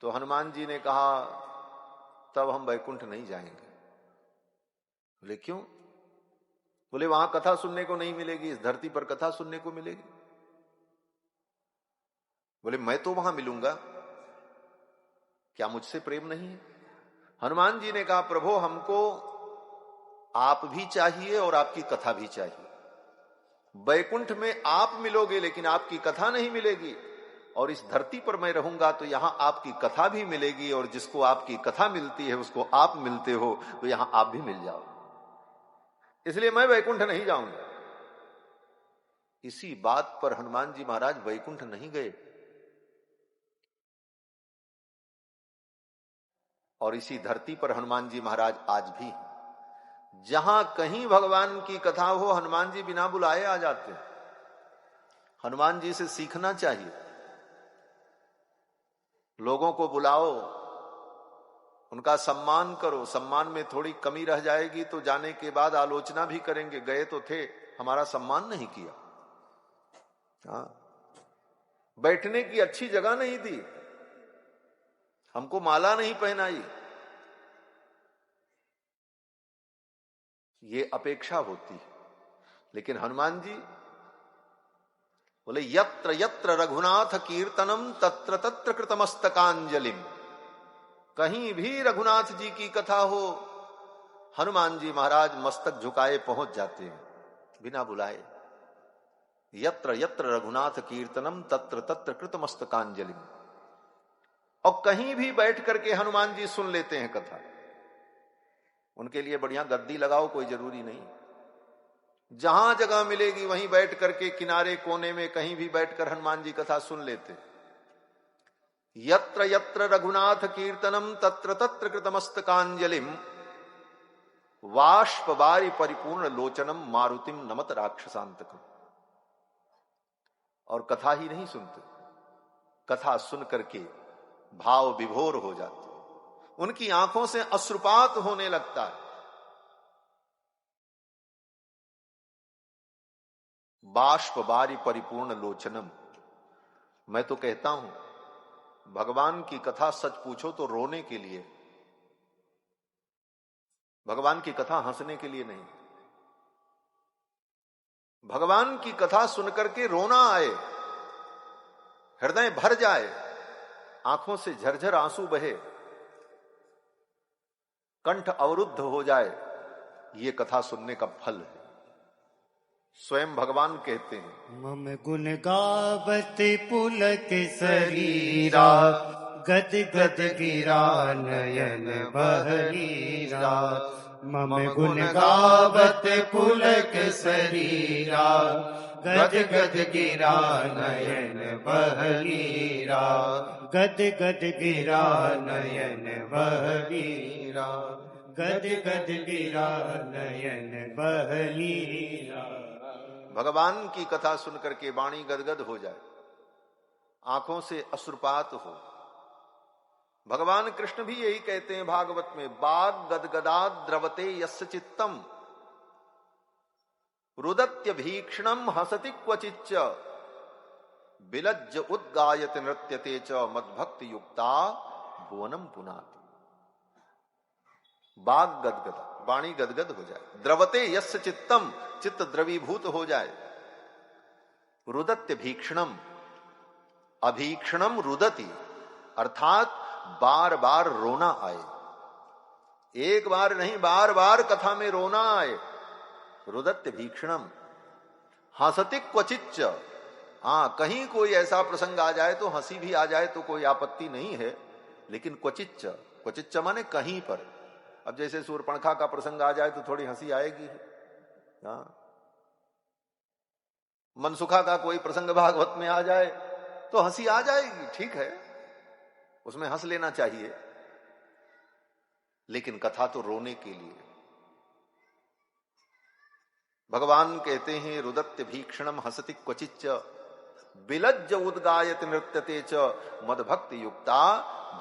तो हनुमान जी ने कहा, तब हम वैकुंठ नहीं जाएंगे। बोले क्यों? बोले वहां कथा सुनने को नहीं मिलेगी, इस धरती पर कथा सुनने को मिलेगी। बोले मैं तो वहां मिलूंगा, क्या मुझसे प्रेम नहीं है? हनुमान जी ने कहा, प्रभु हमको आप भी चाहिए और आपकी कथा भी चाहिए। बैकुंठ में आप मिलोगे लेकिन आपकी कथा नहीं मिलेगी, और इस धरती पर मैं रहूंगा तो यहां आपकी कथा भी मिलेगी, और जिसको आपकी कथा मिलती है उसको आप मिलते हो, तो यहां आप भी मिल जाओ। इसलिए मैं बैकुंठ नहीं जाऊंगा। इसी बात पर हनुमान जी महाराज बैकुंठ नहीं गए, और इसी धरती पर हनुमान जी महाराज आज भी, जहां कहीं भगवान की कथा हो, हनुमान जी बिना बुलाए आ जाते हैं। हनुमान जी से सीखना चाहिए। लोगों को बुलाओ, उनका सम्मान करो। सम्मान में थोड़ी कमी रह जाएगी तो जाने के बाद आलोचना भी करेंगे, गए तो थे, हमारा सम्मान नहीं किया। हाँ, बैठने की अच्छी जगह नहीं दी, हमको माला नहीं पहनाई, ये अपेक्षा होती है। लेकिन हनुमान जी बोले, यत्र यत्र रघुनाथ कीर्तनम तत्र तत्र कृतमस्तकांजलिम। कहीं भी रघुनाथ जी की कथा हो, हनुमान जी महाराज मस्तक झुकाए पहुंच जाते हैं बिना बुलाए। यत्र यत्र रघुनाथ कीर्तनम तत्र तत्र कृतमस्तकांजलिम। और कहीं भी बैठ करके हनुमान जी सुन लेते हैं कथा। उनके लिए बढ़िया गद्दी लगाओ, कोई जरूरी नहीं, जहां जगह मिलेगी वहीं बैठ करके, किनारे कोने में कहीं भी बैठकर हनुमान जी कथा सुन लेते। यत्र यत्र रघुनाथ कीर्तनम तत्र तत्र कृतमस्तकांजलिम वाष्प बारी परिपूर्ण लोचनम मारुतिम नमत राक्षसांतकम। और कथा ही नहीं सुनते, कथा सुन करके भाव विभोर हो जाते, उनकी आंखों से अश्रुपात होने लगता है। बाष्प बारी परिपूर्ण लोचनम। मैं तो कहता हूं, भगवान की कथा सच पूछो तो रोने के लिए, भगवान की कथा हंसने के लिए नहीं। भगवान की कथा सुनकर के रोना आए, हृदय भर जाए, आंखों से झरझर आंसू बहे, कंठ अवरुद्ध हो जाए, ये कथा सुनने का फल है। स्वयं भगवान कहते हैं, मम गुण गावत पुलक शरीरा गद गद गिरा नयन बहरीरा। मम गुण गावत पुलक शरीरा, गद गद गिरा नयन बहरीरा, गद गद गिरा नयन बहरीरा, गद गद गिरा नयन बहरीरा। भगवान की कथा सुनकर के वाणी गदगद हो जाए, आंखों से अश्रुपात हो। भगवान कृष्ण भी यही कहते हैं भागवत में, बाग गदगदा द्रवते यस्य चित्तम रुदत्य भीक्षणम हसति क्वचिच्च बिलज्ज उद्गायत नृत्यते च मद्भक्ति युक्ता भुवनम पुनाति। बाग गदगदा, वाणी गदगद हो जाए, द्रवते यस्य चित्तम, चित्त द्रवीभूत हो जाए, रुदत्य भीक्षणम, अभीक्षणम रुदति, अर्थात बार बार रोना आए, एक बार नहीं बार बार कथा में रोना आए। रुदत्य भीक्षणम, हंसति क्वचिच्च, हाँ कहीं कोई ऐसा प्रसंग आ जाए तो हंसी भी आ जाए तो कोई आपत्ति नहीं है, लेकिन क्वचिच्च, क्वचिच्च माने कहीं पर। अब जैसे सूर्पणखा का प्रसंग आ जाए तो थोड़ी हंसी आएगी, हाँ। मनसुखा का कोई प्रसंग भागवत में आ जाए तो हंसी आ जाएगी, ठीक है, उसमें हंस लेना चाहिए, लेकिन कथा तो रोने के लिए। भगवान कहते हैं रुदत्य भीक्षणम हसति क्वचिच्च बिलज्ज उद्गायत नृत्यते च मदभक्ति युक्ता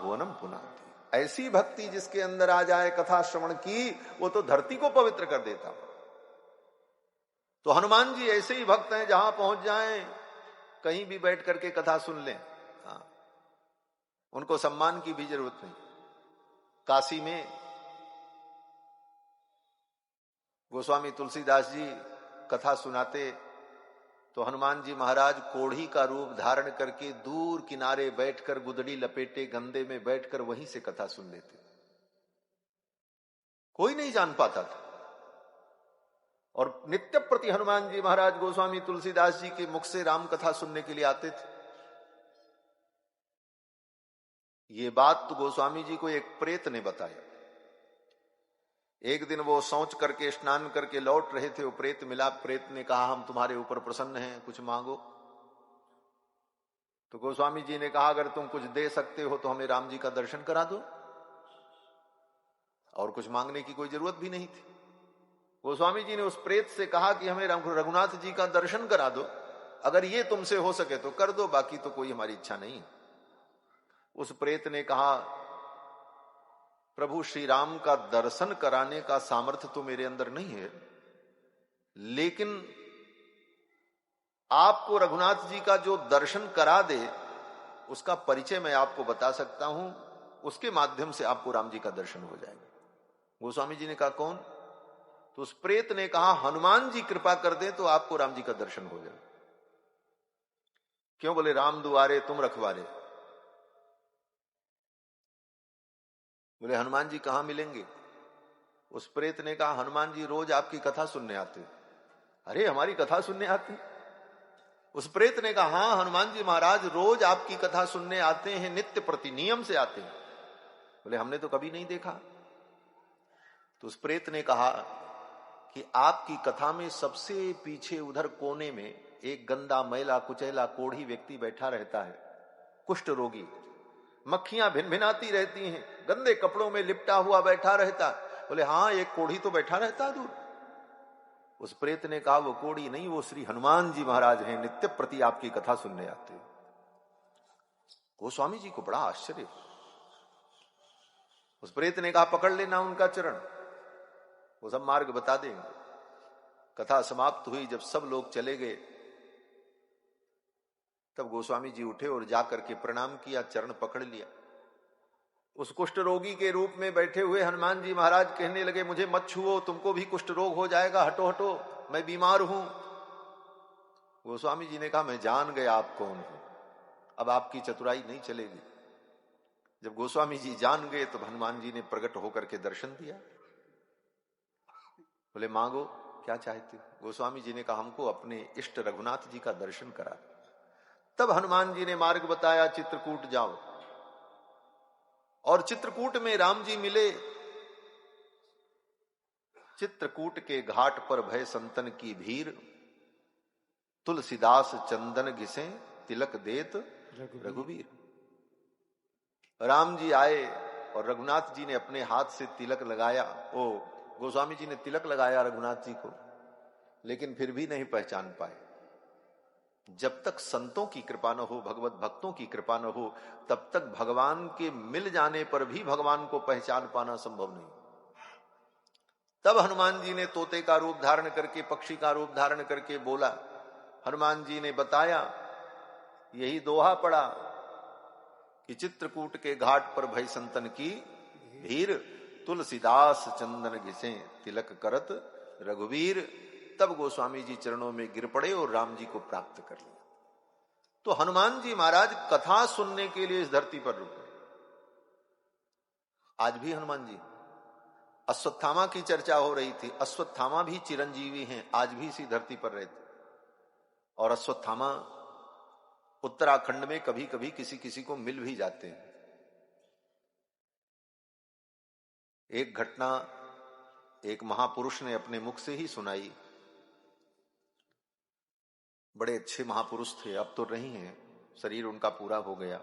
भुवनम पुनाति। ऐसी भक्ति जिसके अंदर आ जाए कथा श्रवण की, वो तो धरती को पवित्र कर देता। तो हनुमान जी ऐसे ही भक्त हैं, जहां पहुंच जाएं कहीं भी बैठ करके कथा सुन लें, हाँ, उनको सम्मान की भी जरूरत नहीं। काशी में गोस्वामी तुलसीदास जी कथा सुनाते तो हनुमान जी महाराज कोढ़ी का रूप धारण करके दूर किनारे बैठकर गुदड़ी लपेटे गंदे में बैठकर वहीं से कथा सुन लेते, कोई नहीं जान पाता था। और नित्य प्रति हनुमान जी महाराज गोस्वामी तुलसीदास जी के मुख से राम कथा सुनने के लिए आते थे। ये बात तो गोस्वामी जी को एक प्रेत ने बताया। एक दिन वो शौच करके स्नान करके लौट रहे थे, वो प्रेत मिला। प्रेत ने कहा हम तुम्हारे ऊपर प्रसन्न हैं, कुछ मांगो। तो गोस्वामी जी ने कहा अगर तुम कुछ दे सकते हो तो हमें राम जी का दर्शन करा दो। और कुछ मांगने की कोई जरूरत भी नहीं थी। गोस्वामी जी ने उस प्रेत से कहा कि हमें रघुनाथ जी का दर्शन करा दो, अगर ये तुमसे हो सके तो कर दो, बाकी तो कोई हमारी इच्छा नहीं। उस प्रेत ने कहा प्रभु श्री राम का दर्शन कराने का सामर्थ्य तो मेरे अंदर नहीं है, लेकिन आपको रघुनाथ जी का जो दर्शन करा दे उसका परिचय मैं आपको बता सकता हूं, उसके माध्यम से आपको राम जी का दर्शन हो जाएगा। गोस्वामी जी ने कहा कौन? तो उस प्रेत ने कहा हनुमान जी कृपा कर दे तो आपको राम जी का दर्शन हो जाए। क्यों? बोले राम दुआरे तुम रखवारे। बोले हनुमान जी कहां मिलेंगे? उस प्रेत ने कहा हनुमान जी रोज आपकी कथा सुनने आते। अरे हमारी कथा सुनने आते? उस प्रेत ने कहा हाँ हनुमान जी महाराज रोज आपकी कथा सुनने आते हैं, नित्य प्रति नियम से आते हैं। बोले हमने तो कभी नहीं देखा। तो उस प्रेत ने कहा कि आपकी कथा में सबसे पीछे उधर कोने में एक गंदा मैला कुचैला कोढ़ी व्यक्ति बैठा रहता है, कुष्ठ रोगी, मक्खियां भिन भिनाती रहती हैं, गंदे कपड़ों में लिपटा हुआ बैठा रहता। बोले हाँ एक कोढ़ी तो बैठा रहता दूर। उस प्रेत ने कहा वो कोढ़ी नहीं, वो श्री हनुमान जी महाराज हैं, नित्य प्रति आपकी कथा सुनने आते। गोस्वामी जी को बड़ा आश्चर्य। उस प्रेत ने कहा पकड़ लेना उनका चरण, वो सब मार्ग बता देंगे। कथा समाप्त हुई, जब सब लोग चले गए तब गोस्वामी जी उठे और जाकर के प्रणाम किया, चरण पकड़ लिया। उस कुष्ठ रोगी के रूप में बैठे हुए हनुमान जी महाराज कहने लगे मुझे मत छुओ, तुमको भी कुष्ठ रोग हो जाएगा, हटो हटो मैं बीमार हूं। गोस्वामी जी ने कहा मैं जान गया आप कौन हो, अब आपकी चतुराई नहीं चलेगी। जब गोस्वामी जी जान गए तो हनुमान जी ने प्रकट होकर के दर्शन दिया। बोले मांगो क्या चाहते हो? गोस्वामी जी ने कहा हमको अपने इष्ट रघुनाथ जी का दर्शन करा। तब हनुमान जी ने मार्ग बताया, चित्रकूट जाओ। और चित्रकूट में राम जी मिले। चित्रकूट के घाट पर भय संतन की भीड़, तुलसीदास चंदन घिसे तिलक देत रघुवीर। राम जी आए और रघुनाथ जी ने अपने हाथ से तिलक लगाया, ओ गोस्वामी जी ने तिलक लगाया रघुनाथ जी को, लेकिन फिर भी नहीं पहचान पाए। जब तक संतों की कृपा न हो, भगवत भक्तों की कृपा न हो, तब तक भगवान के मिल जाने पर भी भगवान को पहचान पाना संभव नहीं। तब हनुमान जी ने तोते का रूप धारण करके, पक्षी का रूप धारण करके बोला। हनुमान जी ने बताया, यही दोहा पड़ा कि चित्रकूट के घाट पर भय संतन की भीड़, तुलसीदास चंदन घिसे तिलक करत रघुवीर। तब गोस्वामी जी चरणों में गिर पड़े और राम जी को प्राप्त कर लिया। तो हनुमान जी महाराज कथा सुनने के लिए इस धरती पर रुके। आज भी हनुमान जी, अश्वत्थामा की चर्चा हो रही थी, अश्वत्थामा भी चिरंजीवी हैं, आज भी इसी धरती पर रहते। और अश्वत्थामा उत्तराखंड में कभी कभी किसी किसी को मिल भी जाते हैं। एक घटना एक महापुरुष ने अपने मुख से ही सुनाई। बड़े अच्छे महापुरुष थे, अब तो नहीं हैं, शरीर उनका पूरा हो गया।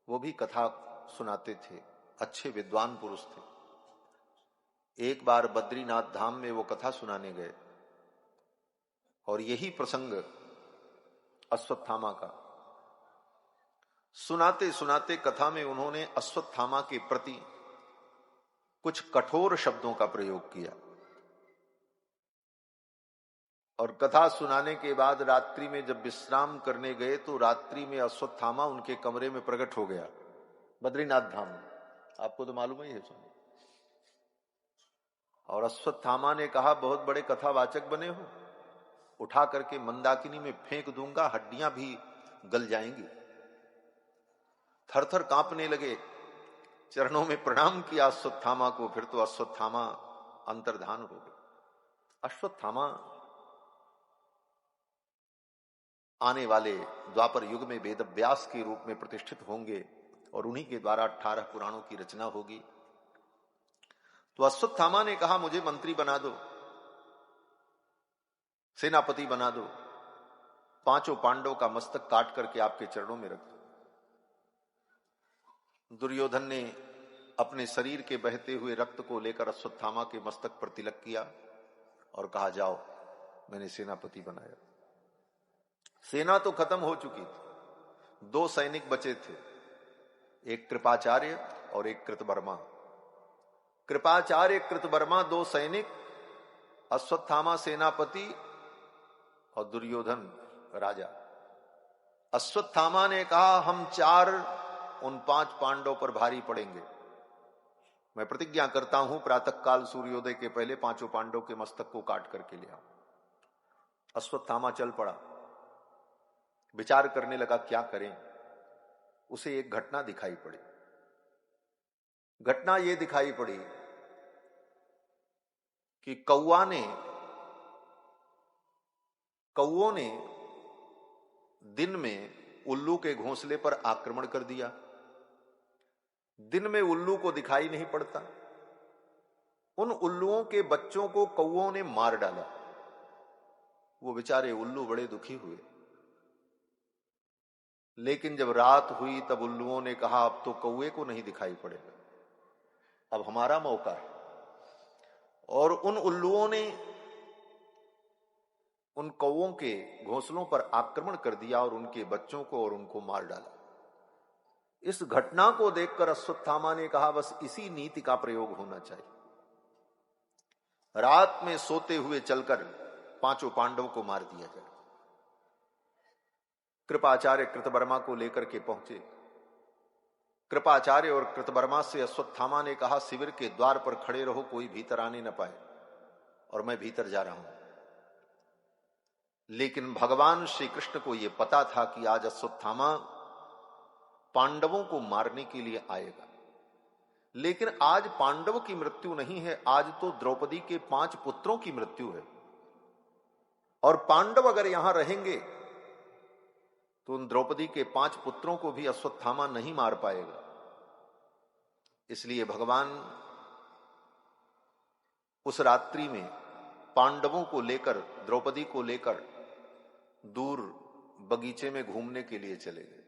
वो भी कथा सुनाते थे, अच्छे विद्वान पुरुष थे। एक बार बद्रीनाथ धाम में वो कथा सुनाने गए और यही प्रसंग अश्वत्थामा का। सुनाते सुनाते कथा में उन्होंने अश्वत्थामा के प्रति कुछ कठोर शब्दों का प्रयोग किया। और कथा सुनाने के बाद रात्रि में जब विश्राम करने गए तो रात्रि में अश्वत्थामा उनके कमरे में प्रकट हो गया, बद्रीनाथ धाम में। आपको तो मालूम ही है। और अश्वत्थामा ने कहा, बहुत बड़े कथावाचक बने हो, उठा करके मंदाकिनी में फेंक दूंगा, हड्डियां भी गल जाएंगी। थरथर कांपने लगे, चरणों में प्रणाम किया अश्वत्थामा को। फिर तो अश्वत्थामा अंतर्धान हो गए। अश्वत्थामा आने वाले द्वापर युग में वेदव्यास के रूप में प्रतिष्ठित होंगे और उन्हीं के द्वारा 18 पुराणों की रचना होगी। तो अश्वत्थामा ने कहा, मुझे मंत्री बना दो, सेनापति बना दो, 5 पांडवों का मस्तक काट करके आपके चरणों में रख दो। दुर्योधन ने अपने शरीर के बहते हुए रक्त को लेकर अश्वत्थामा के मस्तक पर तिलक किया और कहा, जाओ, मैंने सेनापति बनाया। सेना तो खत्म हो चुकी थी, 2 सैनिक बचे थे, एक कृपाचार्य और एक कृतवर्मा। कृपाचार्य कृतवर्मा 2 सैनिक, अश्वत्थामा सेनापति और दुर्योधन राजा। अश्वत्थामा ने कहा, हम 4 उन 5 पांडवों पर भारी पड़ेंगे। मैं प्रतिज्ञा करता हूं, प्रातःकाल सूर्योदय के पहले 5 पांडवों के मस्तक को काट करके ले आऊं। अश्वत्थामा चल पड़ा, विचार करने लगा क्या करें। उसे एक घटना दिखाई पड़ी। घटना यह दिखाई पड़ी कि कौओं ने दिन में उल्लू के घोंसले पर आक्रमण कर दिया। दिन में उल्लू को दिखाई नहीं पड़ता। उन उल्लुओं के बच्चों को कौओं ने मार डाला। वो बेचारे उल्लू बड़े दुखी हुए। लेकिन जब रात हुई तब उल्लुओं ने कहा, अब तो कौए को नहीं दिखाई पड़ेगा, अब हमारा मौका है। और उन उल्लुओं ने उन कौओं के घोंसलों पर आक्रमण कर दिया और उनके बच्चों को और उनको मार डाला। इस घटना को देखकर अश्वत्थामा ने कहा, बस इसी नीति का प्रयोग होना चाहिए। रात में सोते हुए चलकर 5 पांडवों को मार दिया जाए। कृपाचार्य कृतवर्मा को लेकर के पहुंचे। कृपाचार्य और कृतवर्मा से अश्वत्थामा ने कहा, शिविर के द्वार पर खड़े रहो, कोई भीतर आने न पाए, और मैं भीतर जा रहा हूं। लेकिन भगवान श्री कृष्ण को यह पता था कि आज अश्वत्थामा पांडवों को मारने के लिए आएगा। लेकिन आज पांडव की मृत्यु नहीं है, आज तो द्रौपदी के 5 पुत्रों की मृत्यु है। और पांडव अगर यहां रहेंगे तो उन द्रौपदी के 5 पुत्रों को भी अश्वत्थामा नहीं मार पाएगा। इसलिए भगवान उस रात्रि में पांडवों को लेकर, द्रौपदी को लेकर दूर बगीचे में घूमने के लिए चले गए।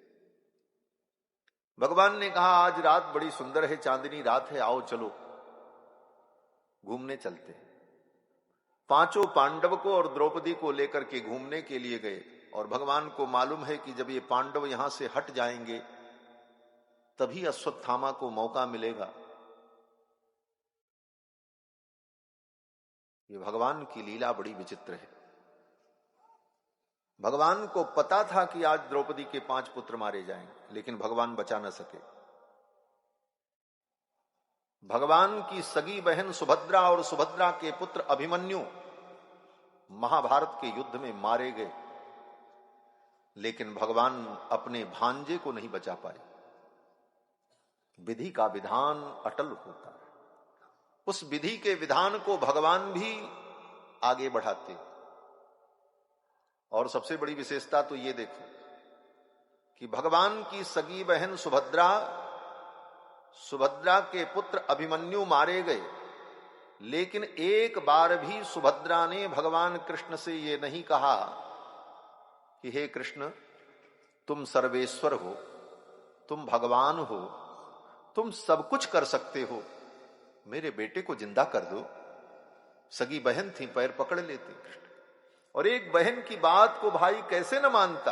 भगवान ने कहा आज रात बड़ी सुंदर है, चांदनी रात है, आओ चलो घूमने चलते हैं। पांचों पांडव को और द्रौपदी को लेकर के घूमने के लिए गए। और भगवान को मालूम है कि जब ये पांडव यहां से हट जाएंगे तभी अश्वत्थामा को मौका मिलेगा। ये भगवान की लीला बड़ी विचित्र है। भगवान को पता था कि आज द्रौपदी के 5 पुत्र मारे जाएंगे, लेकिन भगवान बचा न सके। भगवान की सगी बहन सुभद्रा और सुभद्रा के पुत्र अभिमन्यु महाभारत के युद्ध में मारे गए, लेकिन भगवान अपने भांजे को नहीं बचा पाए। विधि का विधान अटल होता है, उस विधि के विधान को भगवान भी आगे बढ़ाते। और सबसे बड़ी विशेषता तो ये देखो कि भगवान की सगी बहन सुभद्रा, सुभद्रा के पुत्र अभिमन्यु मारे गए, लेकिन एक बार भी सुभद्रा ने भगवान कृष्ण से ये नहीं कहा कि हे कृष्ण तुम सर्वेश्वर हो, तुम भगवान हो, तुम सब कुछ कर सकते हो, मेरे बेटे को जिंदा कर दो। सगी बहन थी, पैर पकड़ लेते कृष्ण। और एक बहन की बात को भाई कैसे न मानता।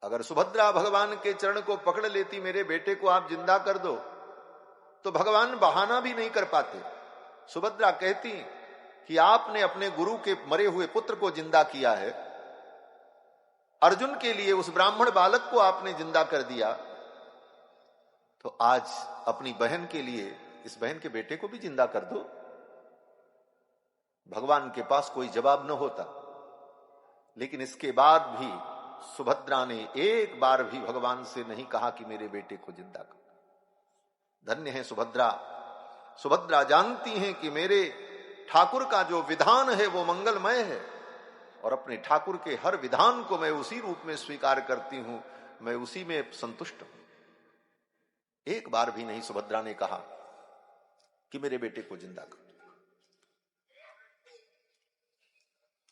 अगर सुभद्रा भगवान के चरण को पकड़ लेती, मेरे बेटे को आप जिंदा कर दो, तो भगवान बहाना भी नहीं कर पाते। सुभद्रा कहती कि आपने अपने गुरु के मरे हुए पुत्र को जिंदा किया है, अर्जुन के लिए उस ब्राह्मण बालक को आपने जिंदा कर दिया, तो आज अपनी बहन के लिए इस बहन के बेटे को भी जिंदा कर दो। भगवान के पास कोई जवाब न होता। लेकिन इसके बाद भी सुभद्रा ने एक बार भी भगवान से नहीं कहा कि मेरे बेटे को जिंदा कर। धन्य है सुभद्रा। सुभद्रा जानती हैं कि मेरे ठाकुर का जो विधान है वो मंगलमय है, और अपने ठाकुर के हर विधान को मैं उसी रूप में स्वीकार करती हूं, मैं उसी में संतुष्ट हूं। एक बार भी नहीं सुभद्रा ने कहा कि मेरे बेटे को जिंदा कर।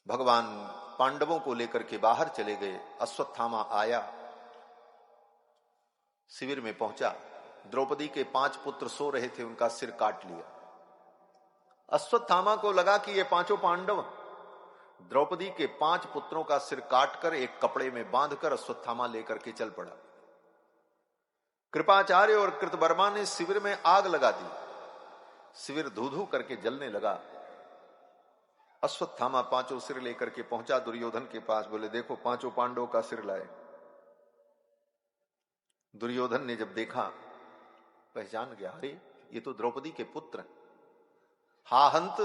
भगवान पांडवों को लेकर के बाहर चले गए। अश्वत्थामा आया, शिविर में पहुंचा। द्रौपदी के 5 पुत्र सो रहे थे, उनका सिर काट लिया। अश्वत्थामा को लगा कि ये 5 पांडव। द्रौपदी के 5 पुत्रों का सिर काटकर एक कपड़े में बांधकर अश्वत्थामा लेकर के चल पड़ा। कृपाचार्य और कृतवर्मा ने शिविर में आग लगा दी। शिविर धू धू करके जलने लगा। अश्वत्थामा 5 सिर लेकर के पहुंचा दुर्योधन के पास। बोले देखो 5 पांडवों का सिर लाए। दुर्योधन ने जब देखा, पहचान गया, अरे ये तो द्रौपदी के पुत्र। हा हंत,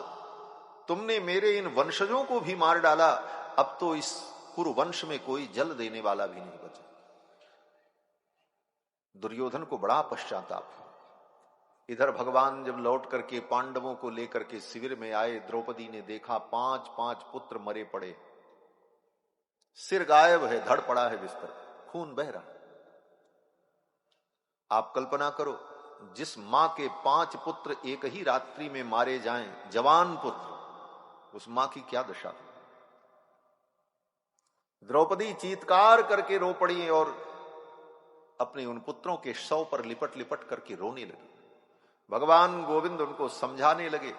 तुमने मेरे इन वंशजों को भी मार डाला, अब तो इस कुरुवंश में कोई जल देने वाला भी नहीं बचा। दुर्योधन को बड़ा पश्चाताप। इधर भगवान जब लौट करके पांडवों को लेकर के शिविर में आए, द्रौपदी ने देखा 5 पुत्र मरे पड़े, सिर गायब है, धड़ पड़ा है बिस्तर, खून बह रहा। आप कल्पना करो, जिस मां के 5 पुत्र एक ही रात्रि में मारे जाएं, जवान पुत्र, उस मां की क्या दशा। द्रौपदी चीत्कार करके रो पड़ी और अपने उन पुत्रों के शव पर लिपट लिपट करके रोने लगी। भगवान गोविंद उनको समझाने लगे,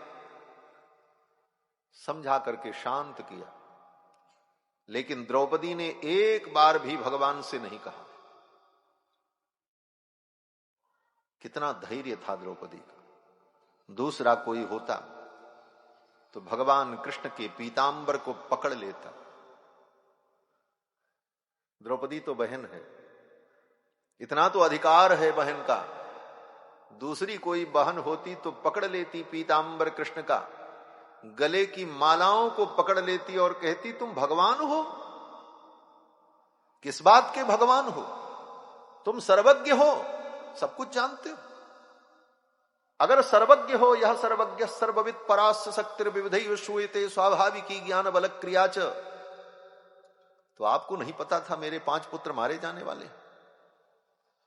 समझा करके शांत किया, लेकिन द्रौपदी ने एक बार भी भगवान से नहीं कहा। कितना धैर्य था द्रौपदी का। दूसरा कोई होता तो भगवान कृष्ण के पीतांबर को पकड़ लेता। द्रौपदी तो बहन है, इतना तो अधिकार है बहन का। दूसरी कोई बहन होती तो पकड़ लेती पीतांबर कृष्ण का, गले की मालाओं को पकड़ लेती और कहती तुम भगवान हो। किस बात के भगवान हो? तुम सर्वज्ञ हो, सब कुछ जानते हो। अगर सर्वज्ञ हो, यह सर्वज्ञ सर्वविद परास्य शक्तिर विविधैव श्रूयते स्वाभाविकी ज्ञान बल क्रिया च, तो आपको नहीं पता था मेरे 5 पुत्र मारे जाने वाले,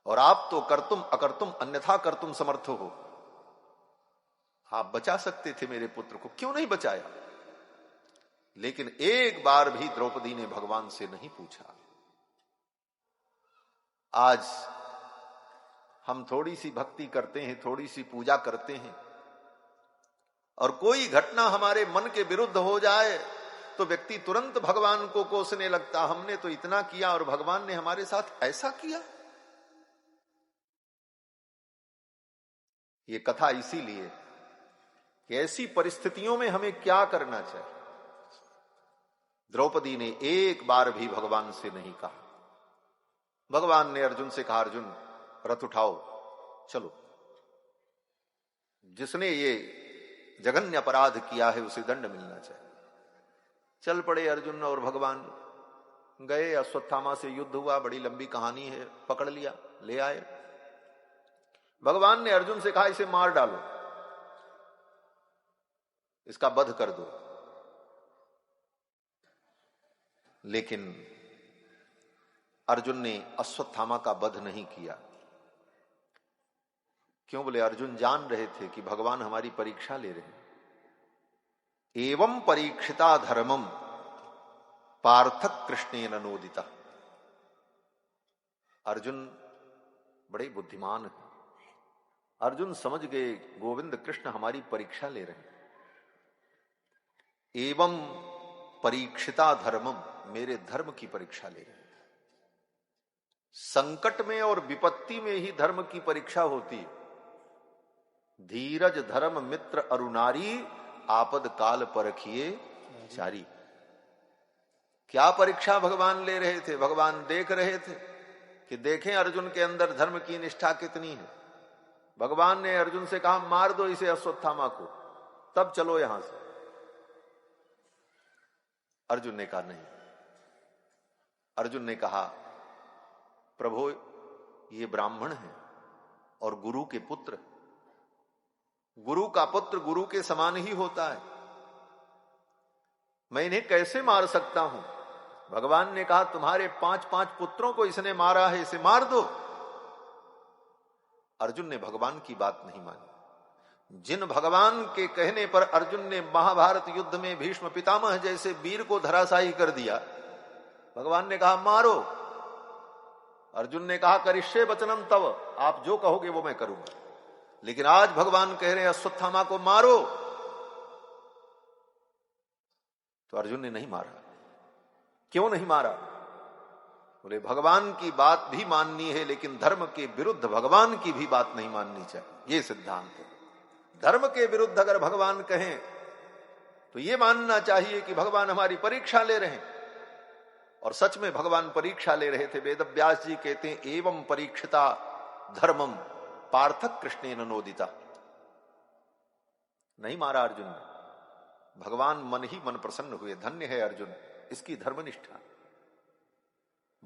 और आप तो कर्तुम अकर्तुम अन्यथा कर्तुम समर्थ हो। आप बचा सकते थे मेरे पुत्र को, क्यों नहीं बचाया? लेकिन एक बार भी द्रौपदी ने भगवान से नहीं पूछा। आज हम थोड़ी सी भक्ति करते हैं, थोड़ी सी पूजा करते हैं, और कोई घटना हमारे मन के विरुद्ध हो जाए तो व्यक्ति तुरंत भगवान को कोसने लगता, हमने तो इतना किया और भगवान ने हमारे साथ ऐसा किया। ये कथा इसीलिए कि ऐसी परिस्थितियों में हमें क्या करना चाहिए। द्रौपदी ने एक बार भी भगवान से नहीं कहा। भगवान ने अर्जुन से कहा, अर्जुन रथ उठाओ, चलो, जिसने ये जघन्य अपराध किया है उसे दंड मिलना चाहिए। चल पड़े अर्जुन और भगवान, गए, अश्वत्थामा से युद्ध हुआ, बड़ी लंबी कहानी है, पकड़ लिया, ले आए। भगवान ने अर्जुन से कहा, इसे मार डालो, इसका वध कर दो। लेकिन अर्जुन ने अश्वत्थामा का वध नहीं किया। क्यों? बोले अर्जुन जान रहे थे कि भगवान हमारी परीक्षा ले रहे हैं। एवं परीक्षिता धर्मम पार्थक कृष्णेन नोदिता। अर्जुन बड़े बुद्धिमान है। अर्जुन समझ गए गोविंद कृष्ण हमारी परीक्षा ले रहे हैं। एवं परीक्षिता धर्मम, मेरे धर्म की परीक्षा ले रहे हैं। संकट में और विपत्ति में ही धर्म की परीक्षा होती है। धीरज धर्म मित्र अरुणारी, आपद काल परखिए चारी। क्या परीक्षा भगवान ले रहे थे? भगवान देख रहे थे कि देखें अर्जुन के अंदर धर्म की निष्ठा कितनी है। भगवान ने अर्जुन से कहा, मार दो इसे अश्वत्थामा को, तब चलो यहां से। अर्जुन ने कहा नहीं। अर्जुन ने कहा, प्रभु ये ब्राह्मण है और गुरु के पुत्र, गुरु का पुत्र गुरु के समान ही होता है, मैं इन्हें कैसे मार सकता हूं? भगवान ने कहा, तुम्हारे 5-5 पुत्रों को इसने मारा है, इसे मार दो। अर्जुन ने भगवान की बात नहीं मानी। जिन भगवान के कहने पर अर्जुन ने महाभारत युद्ध में भीष्म पितामह जैसे वीर को धराशायी कर दिया, भगवान ने कहा मारो। अर्जुन ने कहा, करिष्ये वचनम तव, आप जो कहोगे वो मैं करूंगा। लेकिन आज भगवान कह रहे हैं अश्वत्थामा को मारो, तो अर्जुन ने नहीं मारा। क्यों नहीं मारा? बोले भगवान की बात भी माननी है, लेकिन धर्म के विरुद्ध भगवान की भी बात नहीं माननी चाहिए। ये सिद्धांत है। धर्म के विरुद्ध अगर भगवान कहें तो ये मानना चाहिए कि भगवान हमारी परीक्षा ले रहे हैं। और सच में भगवान परीक्षा ले रहे थे। वेद व्यास जी कहते हैं, एवं परीक्षिता धर्मम पार्थक कृष्णेन नोदिता। नहीं मारा अर्जुन ने। भगवान मन ही मन प्रसन्न हुए। धन्य है अर्जुन, इसकी धर्मनिष्ठा।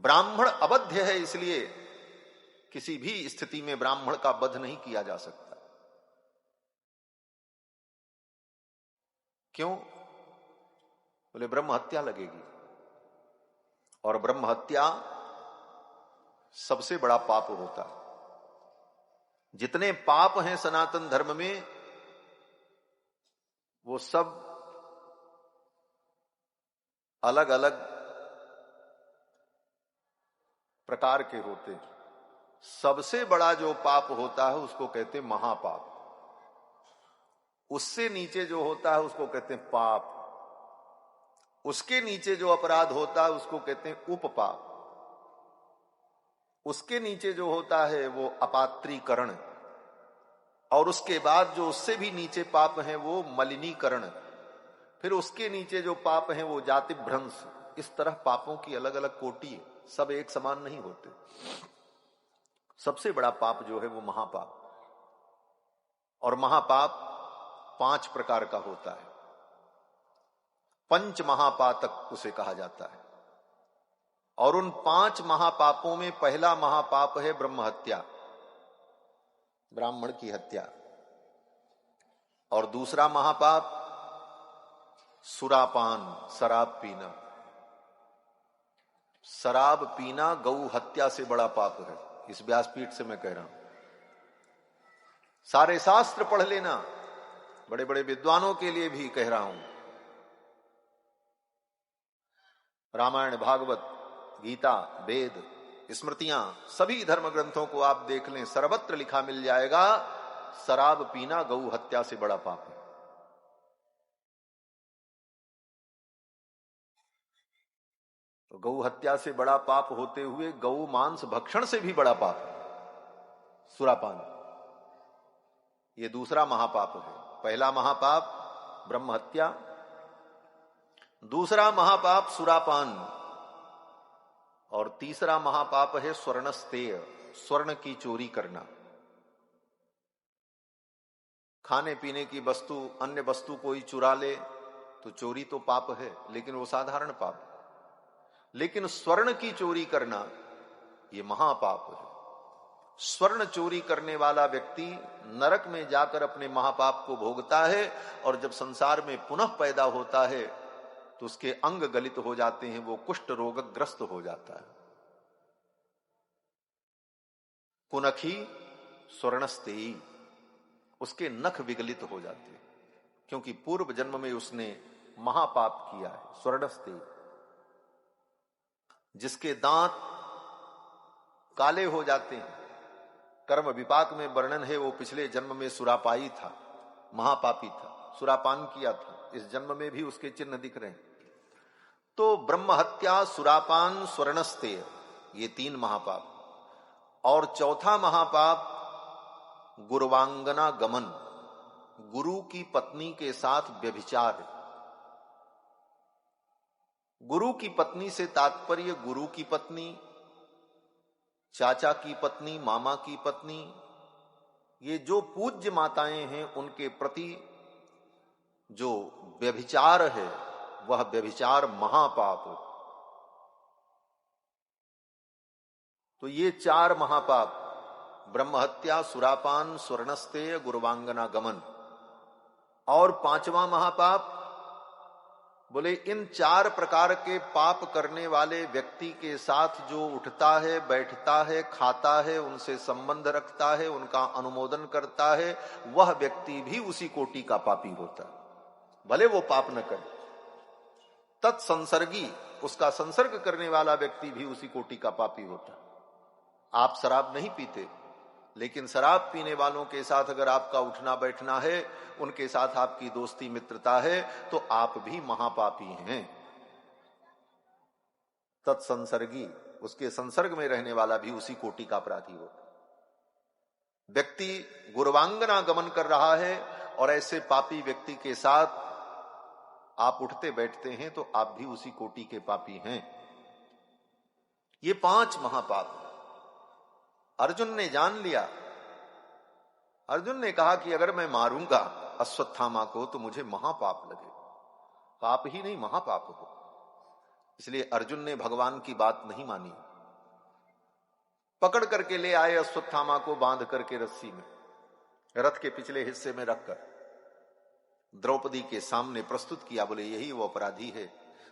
ब्राह्मण अबध्य है, इसलिए किसी भी स्थिति में ब्राह्मण का वध नहीं किया जा सकता। क्यों? बोले ब्रह्म हत्या लगेगी, और ब्रह्म हत्या सबसे बड़ा पाप होता है। जितने पाप हैं सनातन धर्म में, वो सब अलग अलग प्रकार के होते हैं। सबसे बड़ा जो पाप होता है उसको कहते हैं महापाप। उससे नीचे जो होता है उसको कहते हैं पाप। उसके नीचे जो अपराध होता है उसको कहते हैं उपपाप। उसके नीचे जो होता है वो अपात्रीकरण, और उसके बाद जो उससे भी नीचे पाप हैं वो मलिनीकरण, फिर उसके नीचे जो पाप हैं वो जाति भ्रंश। इस तरह पापों की अलग अलग कोटि है, सब एक समान नहीं होते। सबसे बड़ा पाप जो है वो महापाप। और महापाप 5 प्रकार का होता है। पंच महापातक उसे कहा जाता है। और उन 5 महापापों में पहला महापाप है ब्रह्म हत्या, ब्राह्मण की हत्या। और दूसरा महापाप सुरापान, शराब पीना। शराब पीना गौ हत्या से बड़ा पाप है। इस व्यासपीठ से मैं कह रहा हूं। सारे शास्त्र पढ़ लेना, बड़े बड़े विद्वानों के लिए भी कह रहा हूं। रामायण, भागवत, गीता, वेद, स्मृतियां, सभी धर्म ग्रंथों को आप देख लें, सर्वत्र लिखा मिल जाएगा, शराब पीना गौ हत्या से बड़ा पाप है। तो गौ हत्या से बड़ा पाप होते हुए गौ मांस भक्षण से भी बड़ा पाप है सुरापान। ये दूसरा महापाप है। पहला महापाप ब्रह्म हत्या, दूसरा महापाप सुरापान, और तीसरा महापाप है स्वर्णस्तेय, स्वर्ण की चोरी करना। खाने पीने की वस्तु, अन्य वस्तु कोई चुरा ले तो चोरी तो पाप है, लेकिन वो साधारण पाप। लेकिन स्वर्ण की चोरी करना ये महापाप है। स्वर्ण चोरी करने वाला व्यक्ति नरक में जाकर अपने महापाप को भोगता है, और जब संसार में पुनः पैदा होता है तो उसके अंग गलित हो जाते हैं, वो कुष्ठ रोगग्रस्त हो जाता है। कुनखी स्वर्णस्तेयी, उसके नख विगलित हो जाते हैं, क्योंकि पूर्व जन्म में उसने महापाप किया है। स्वर्णस्तेयी, जिसके दांत काले हो जाते हैं, कर्म विपाक में वर्णन है, वो पिछले जन्म में सुरापाई था, महापापी था, सुरापान किया था, इस जन्म में भी उसके चिन्ह दिख रहे हैं। तो ब्रह्म हत्या, सुरापान, स्वर्णस्तेय, ये 3 महापाप। और चौथा महापाप गुरुवांगना गमन, गुरु की पत्नी के साथ व्यभिचार। गुरु की पत्नी से तात्पर्य गुरु की पत्नी, चाचा की पत्नी, मामा की पत्नी, ये जो पूज्य माताएं हैं उनके प्रति जो व्यभिचार है वह व्यभिचार महापाप है। तो ये 4 महापाप, ब्रह्म हत्या, सुरापान, स्वर्णस्तेय, गुरुवांगना गमन। और 5वां महापाप, बोले इन 4 प्रकार के पाप करने वाले व्यक्ति के साथ जो उठता है, बैठता है, खाता है, उनसे संबंध रखता है, उनका अनुमोदन करता है, वह व्यक्ति भी उसी कोटि का पापी होता है, भले वो पाप न करे। तत्संसर्गी, उसका संसर्ग करने वाला व्यक्ति भी उसी कोटि का पापी होता है। आप शराब नहीं पीते, लेकिन शराब पीने वालों के साथ अगर आपका उठना बैठना है, उनके साथ आपकी दोस्ती मित्रता है, तो आप भी महापापी हैं। तत्संसर्गी, उसके संसर्ग में रहने वाला भी उसी कोटि का अपराधी होता। व्यक्ति गुरुवांगना गमन कर रहा है और ऐसे पापी व्यक्ति के साथ आप उठते बैठते हैं, तो आप भी उसी कोटि के पापी हैं। ये 5 महापाप। अर्जुन ने जान लिया। अर्जुन ने कहा कि अगर मैं मारूंगा अश्वत्थामा को तो मुझे महापाप लगे। पाप ही नहीं, महापाप हो। इसलिए अर्जुन ने भगवान की बात नहीं मानी। पकड़ करके ले आए अश्वत्थामा को, बांध करके रस्सी में, रथ के पिछले हिस्से में रखकर द्रौपदी के सामने प्रस्तुत किया। बोले यही वो अपराधी है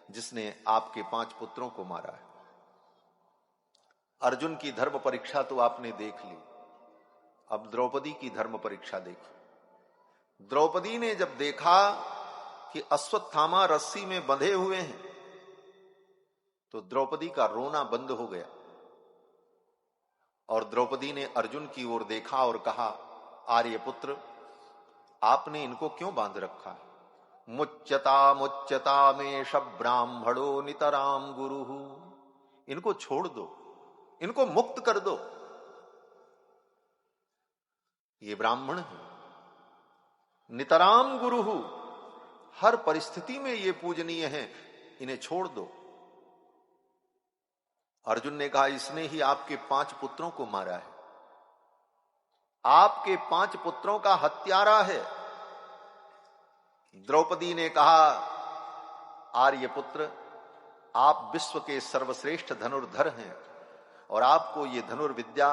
जिसने आपके 5 पुत्रों को मारा है। अर्जुन की धर्म परीक्षा तो आपने देख ली, अब द्रौपदी की धर्म परीक्षा देखी। द्रौपदी ने जब देखा कि अश्वत्थामा रस्सी में बंधे हुए हैं, तो द्रौपदी का रोना बंद हो गया, और द्रौपदी ने अर्जुन की ओर देखा और कहा, आर्यपुत्र, आपने इनको क्यों बांध रखा है? मुच्यता मेष ब्राह्मणो नितराम गुरुहु, इनको छोड़ दो, इनको मुक्त कर दो। ये ब्राह्मण है, नितराम गुरुहु, हर परिस्थिति में ये पूजनीय है, इन्हें छोड़ दो। अर्जुन ने कहा, इसने ही आपके 5 पुत्रों को मारा है, आपके 5 पुत्रों का हत्यारा है। द्रौपदी ने कहा, आर्यपुत्र, आप विश्व के सर्वश्रेष्ठ धनुर्धर हैं, और आपको ये धनुर्विद्या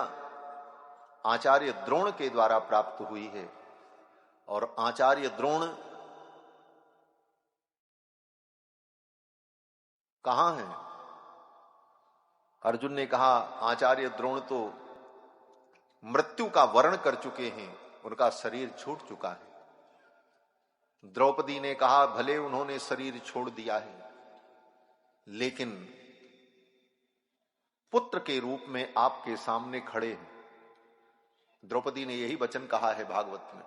आचार्य द्रोण के द्वारा प्राप्त हुई है, और आचार्य द्रोण कहां हैं? अर्जुन ने कहा, आचार्य द्रोण तो मृत्यु का वर्ण कर चुके हैं, उनका शरीर छूट चुका है। द्रौपदी ने कहा भले उन्होंने शरीर छोड़ दिया है, लेकिन पुत्र के रूप में आपके सामने खड़े हैं। द्रौपदी ने यही वचन कहा है भागवत में।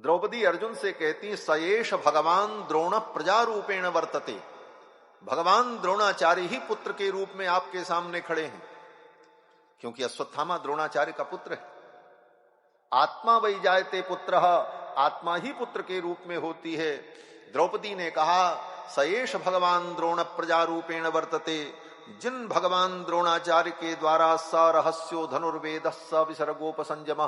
द्रौपदी अर्जुन से कहती सयेष भगवान द्रोण प्रजा रूपेण वर्तते, भगवान द्रोणाचार्य ही पुत्र के रूप में आपके सामने खड़े हैं, क्योंकि अश्वत्थामा द्रोणाचार्य का पुत्र है। आत्मा वै जायते पुत्र, आत्मा ही पुत्र के रूप में होती है। द्रौपदी ने कहा सयेष भगवान द्रोण प्रजा रूपेण वर्तते, जिन भगवान द्रोणाचार्य के द्वारा स रहस्यो धनुर्वेद स विसर्गोपसंयम,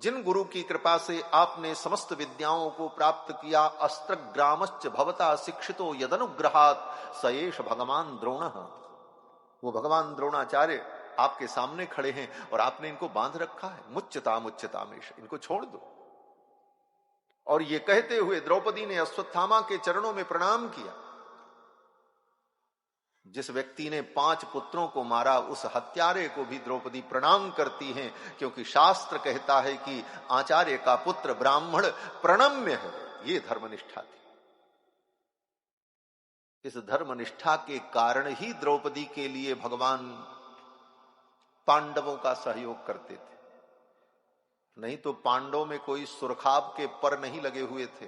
जिन गुरु की कृपा से आपने समस्त विद्याओं को प्राप्त किया, अस्त्रग्रामश्च भवता शिक्षितो यदनुग्रहात् सयेष भगवान द्रोण, वो भगवान द्रोणाचार्य आपके सामने खड़े हैं और आपने इनको बांध रखा है। मुच्यता मुच्यतामेश, इनको छोड़ दो। और ये कहते हुए द्रौपदी ने अश्वत्थामा के चरणों में प्रणाम किया। जिस व्यक्ति ने 5 पुत्रों को मारा, उस हत्यारे को भी द्रौपदी प्रणाम करती हैं, क्योंकि शास्त्र कहता है कि आचार्य का पुत्र ब्राह्मण प्रणम्य है। ये धर्मनिष्ठा थी। इस धर्मनिष्ठा के कारण ही द्रौपदी के लिए भगवान पांडवों का सहयोग करते थे। नहीं तो पांडवों में कोई सुरखाब के पर नहीं लगे हुए थे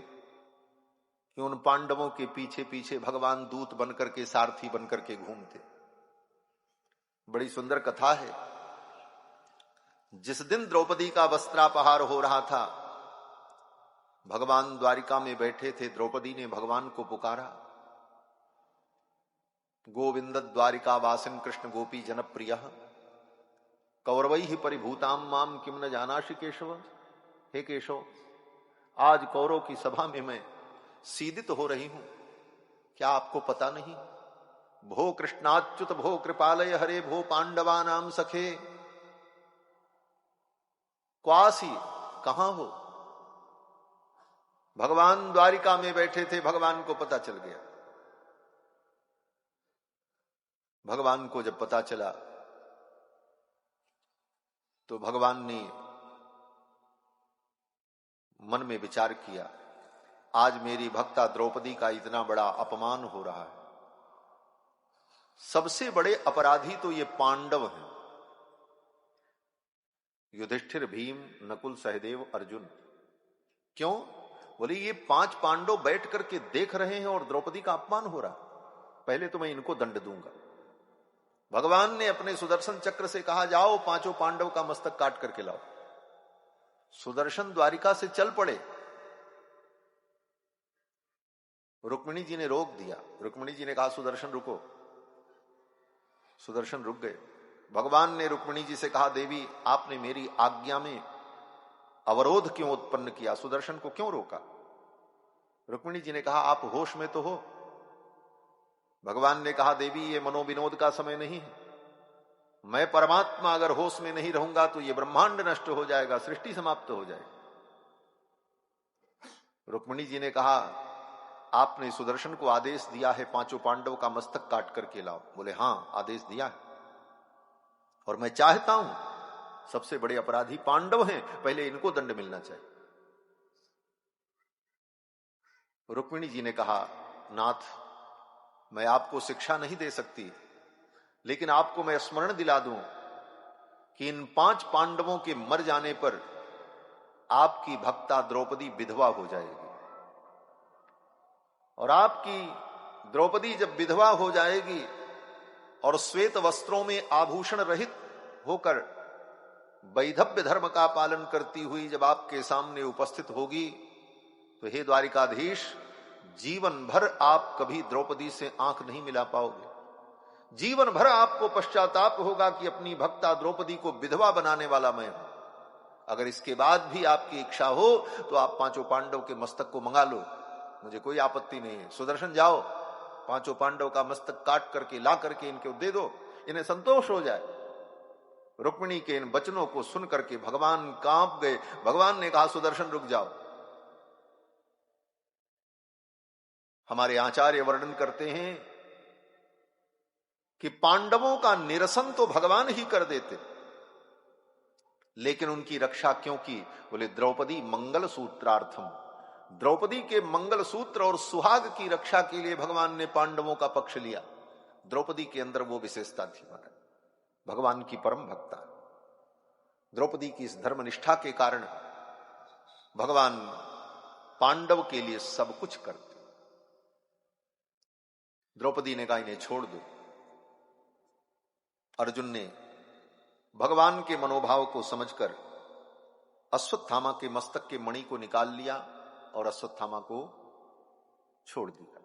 कि उन पांडवों के पीछे पीछे भगवान दूत बनकर के, सारथी बनकर के घूमते। बड़ी सुंदर कथा है। जिस दिन द्रौपदी का वस्त्रापहार हो रहा था, भगवान द्वारिका में बैठे थे। द्रौपदी ने भगवान को पुकारा, गोविंद द्वारिका वासिन कृष्ण गोपी जनप्रियः कौरवैहि परिभूताम माम किम न जानासि केशव। हे केशव, आज कौरव की सभा में मैं सीदित हो रही हूं, क्या आपको पता नहीं? भो कृष्णाच्युत भो कृपालय हरे भो पांडवानाम सखे, क्वासी, कहां हो? भगवान द्वारिका में बैठे थे, भगवान को पता चल गया। भगवान को जब पता चला तो भगवान ने मन में विचार किया, आज मेरी भक्ता द्रौपदी का इतना बड़ा अपमान हो रहा है। सबसे बड़े अपराधी तो ये पांडव हैं, युधिष्ठिर, भीम, नकुल, सहदेव, अर्जुन। क्यों? बोले ये 5 पांडव बैठ करके देख रहे हैं और द्रौपदी का अपमान हो रहा, पहले तो मैं इनको दंड दूंगा। भगवान ने अपने सुदर्शन चक्र से कहा, जाओ 5 पांडव का मस्तक काट करके लाओ। सुदर्शन द्वारिका से चल पड़े। रुक्मिणी जी ने रोक दिया। रुक्मिणी जी ने कहा, सुदर्शन रुको। सुदर्शन रुक गए। भगवान ने रुक्मिणी जी से कहा, देवी आपने मेरी आज्ञा में अवरोध क्यों उत्पन्न किया? सुदर्शन को क्यों रोका? रुक्मिणी जी ने कहा, आप होश में तो हो। भगवान ने कहा, देवी ये मनोविनोद का समय नहीं है। मैं परमात्मा अगर होश में नहीं रहूंगा तो ये ब्रह्मांड नष्ट हो जाएगा, सृष्टि समाप्त हो जाएगी। रुक्मिणी जी ने कहा, आपने सुदर्शन को आदेश दिया है 5 पांडव का मस्तक काट करके लाओ। बोले, हां आदेश दिया है, और मैं चाहता हूं, सबसे बड़े अपराधी पांडव हैं, पहले इनको दंड मिलना चाहिए। रुक्मिणी जी ने कहा, नाथ मैं आपको शिक्षा नहीं दे सकती, लेकिन आपको मैं स्मरण दिला दूं कि इन 5 पांडवों के मर जाने पर आपकी भक्ता द्रौपदी विधवा हो जाएगी। और आपकी द्रौपदी जब विधवा हो जाएगी और श्वेत वस्त्रों में आभूषण रहित होकर वैधव्य धर्म का पालन करती हुई जब आपके सामने उपस्थित होगी, तो हे द्वारिकाधीश, जीवन भर आप कभी द्रौपदी से आंख नहीं मिला पाओगे। जीवन भर आपको पश्चाताप होगा कि अपनी भक्ता द्रौपदी को विधवा बनाने वाला मैं हूं। अगर इसके बाद भी आपकी इच्छा हो तो आप 5 पांडव के मस्तक को मंगा लो, मुझे कोई आपत्ति नहीं है। सुदर्शन जाओ, 5 पांडव का मस्तक काट करके ला करके इनको दे दो, इन्हें संतोष हो जाए। रुक्मिणी के इन वचनों को सुन करके भगवान कांप गए। भगवान ने कहा, सुदर्शन रुक जाओ। हमारे आचार्य वर्णन करते हैं कि पांडवों का निरसन तो भगवान ही कर देते, लेकिन उनकी रक्षा क्यों की? बोले द्रौपदी मंगल सूत्रार्थम, द्रौपदी के मंगल सूत्र और सुहाग की रक्षा के लिए भगवान ने पांडवों का पक्ष लिया। द्रौपदी के अंदर वो विशेषता थी महाराज, भगवान की परम भक्ता। द्रौपदी की इस धर्मनिष्ठा के कारण भगवान पांडव के लिए सब कुछ करते। द्रौपदी ने कहा इन्हें छोड़ दो। अर्जुन ने भगवान के मनोभाव को समझकर अश्वत्थामा के मस्तक के मणि को निकाल लिया और अश्वत्थामा को छोड़ दिया।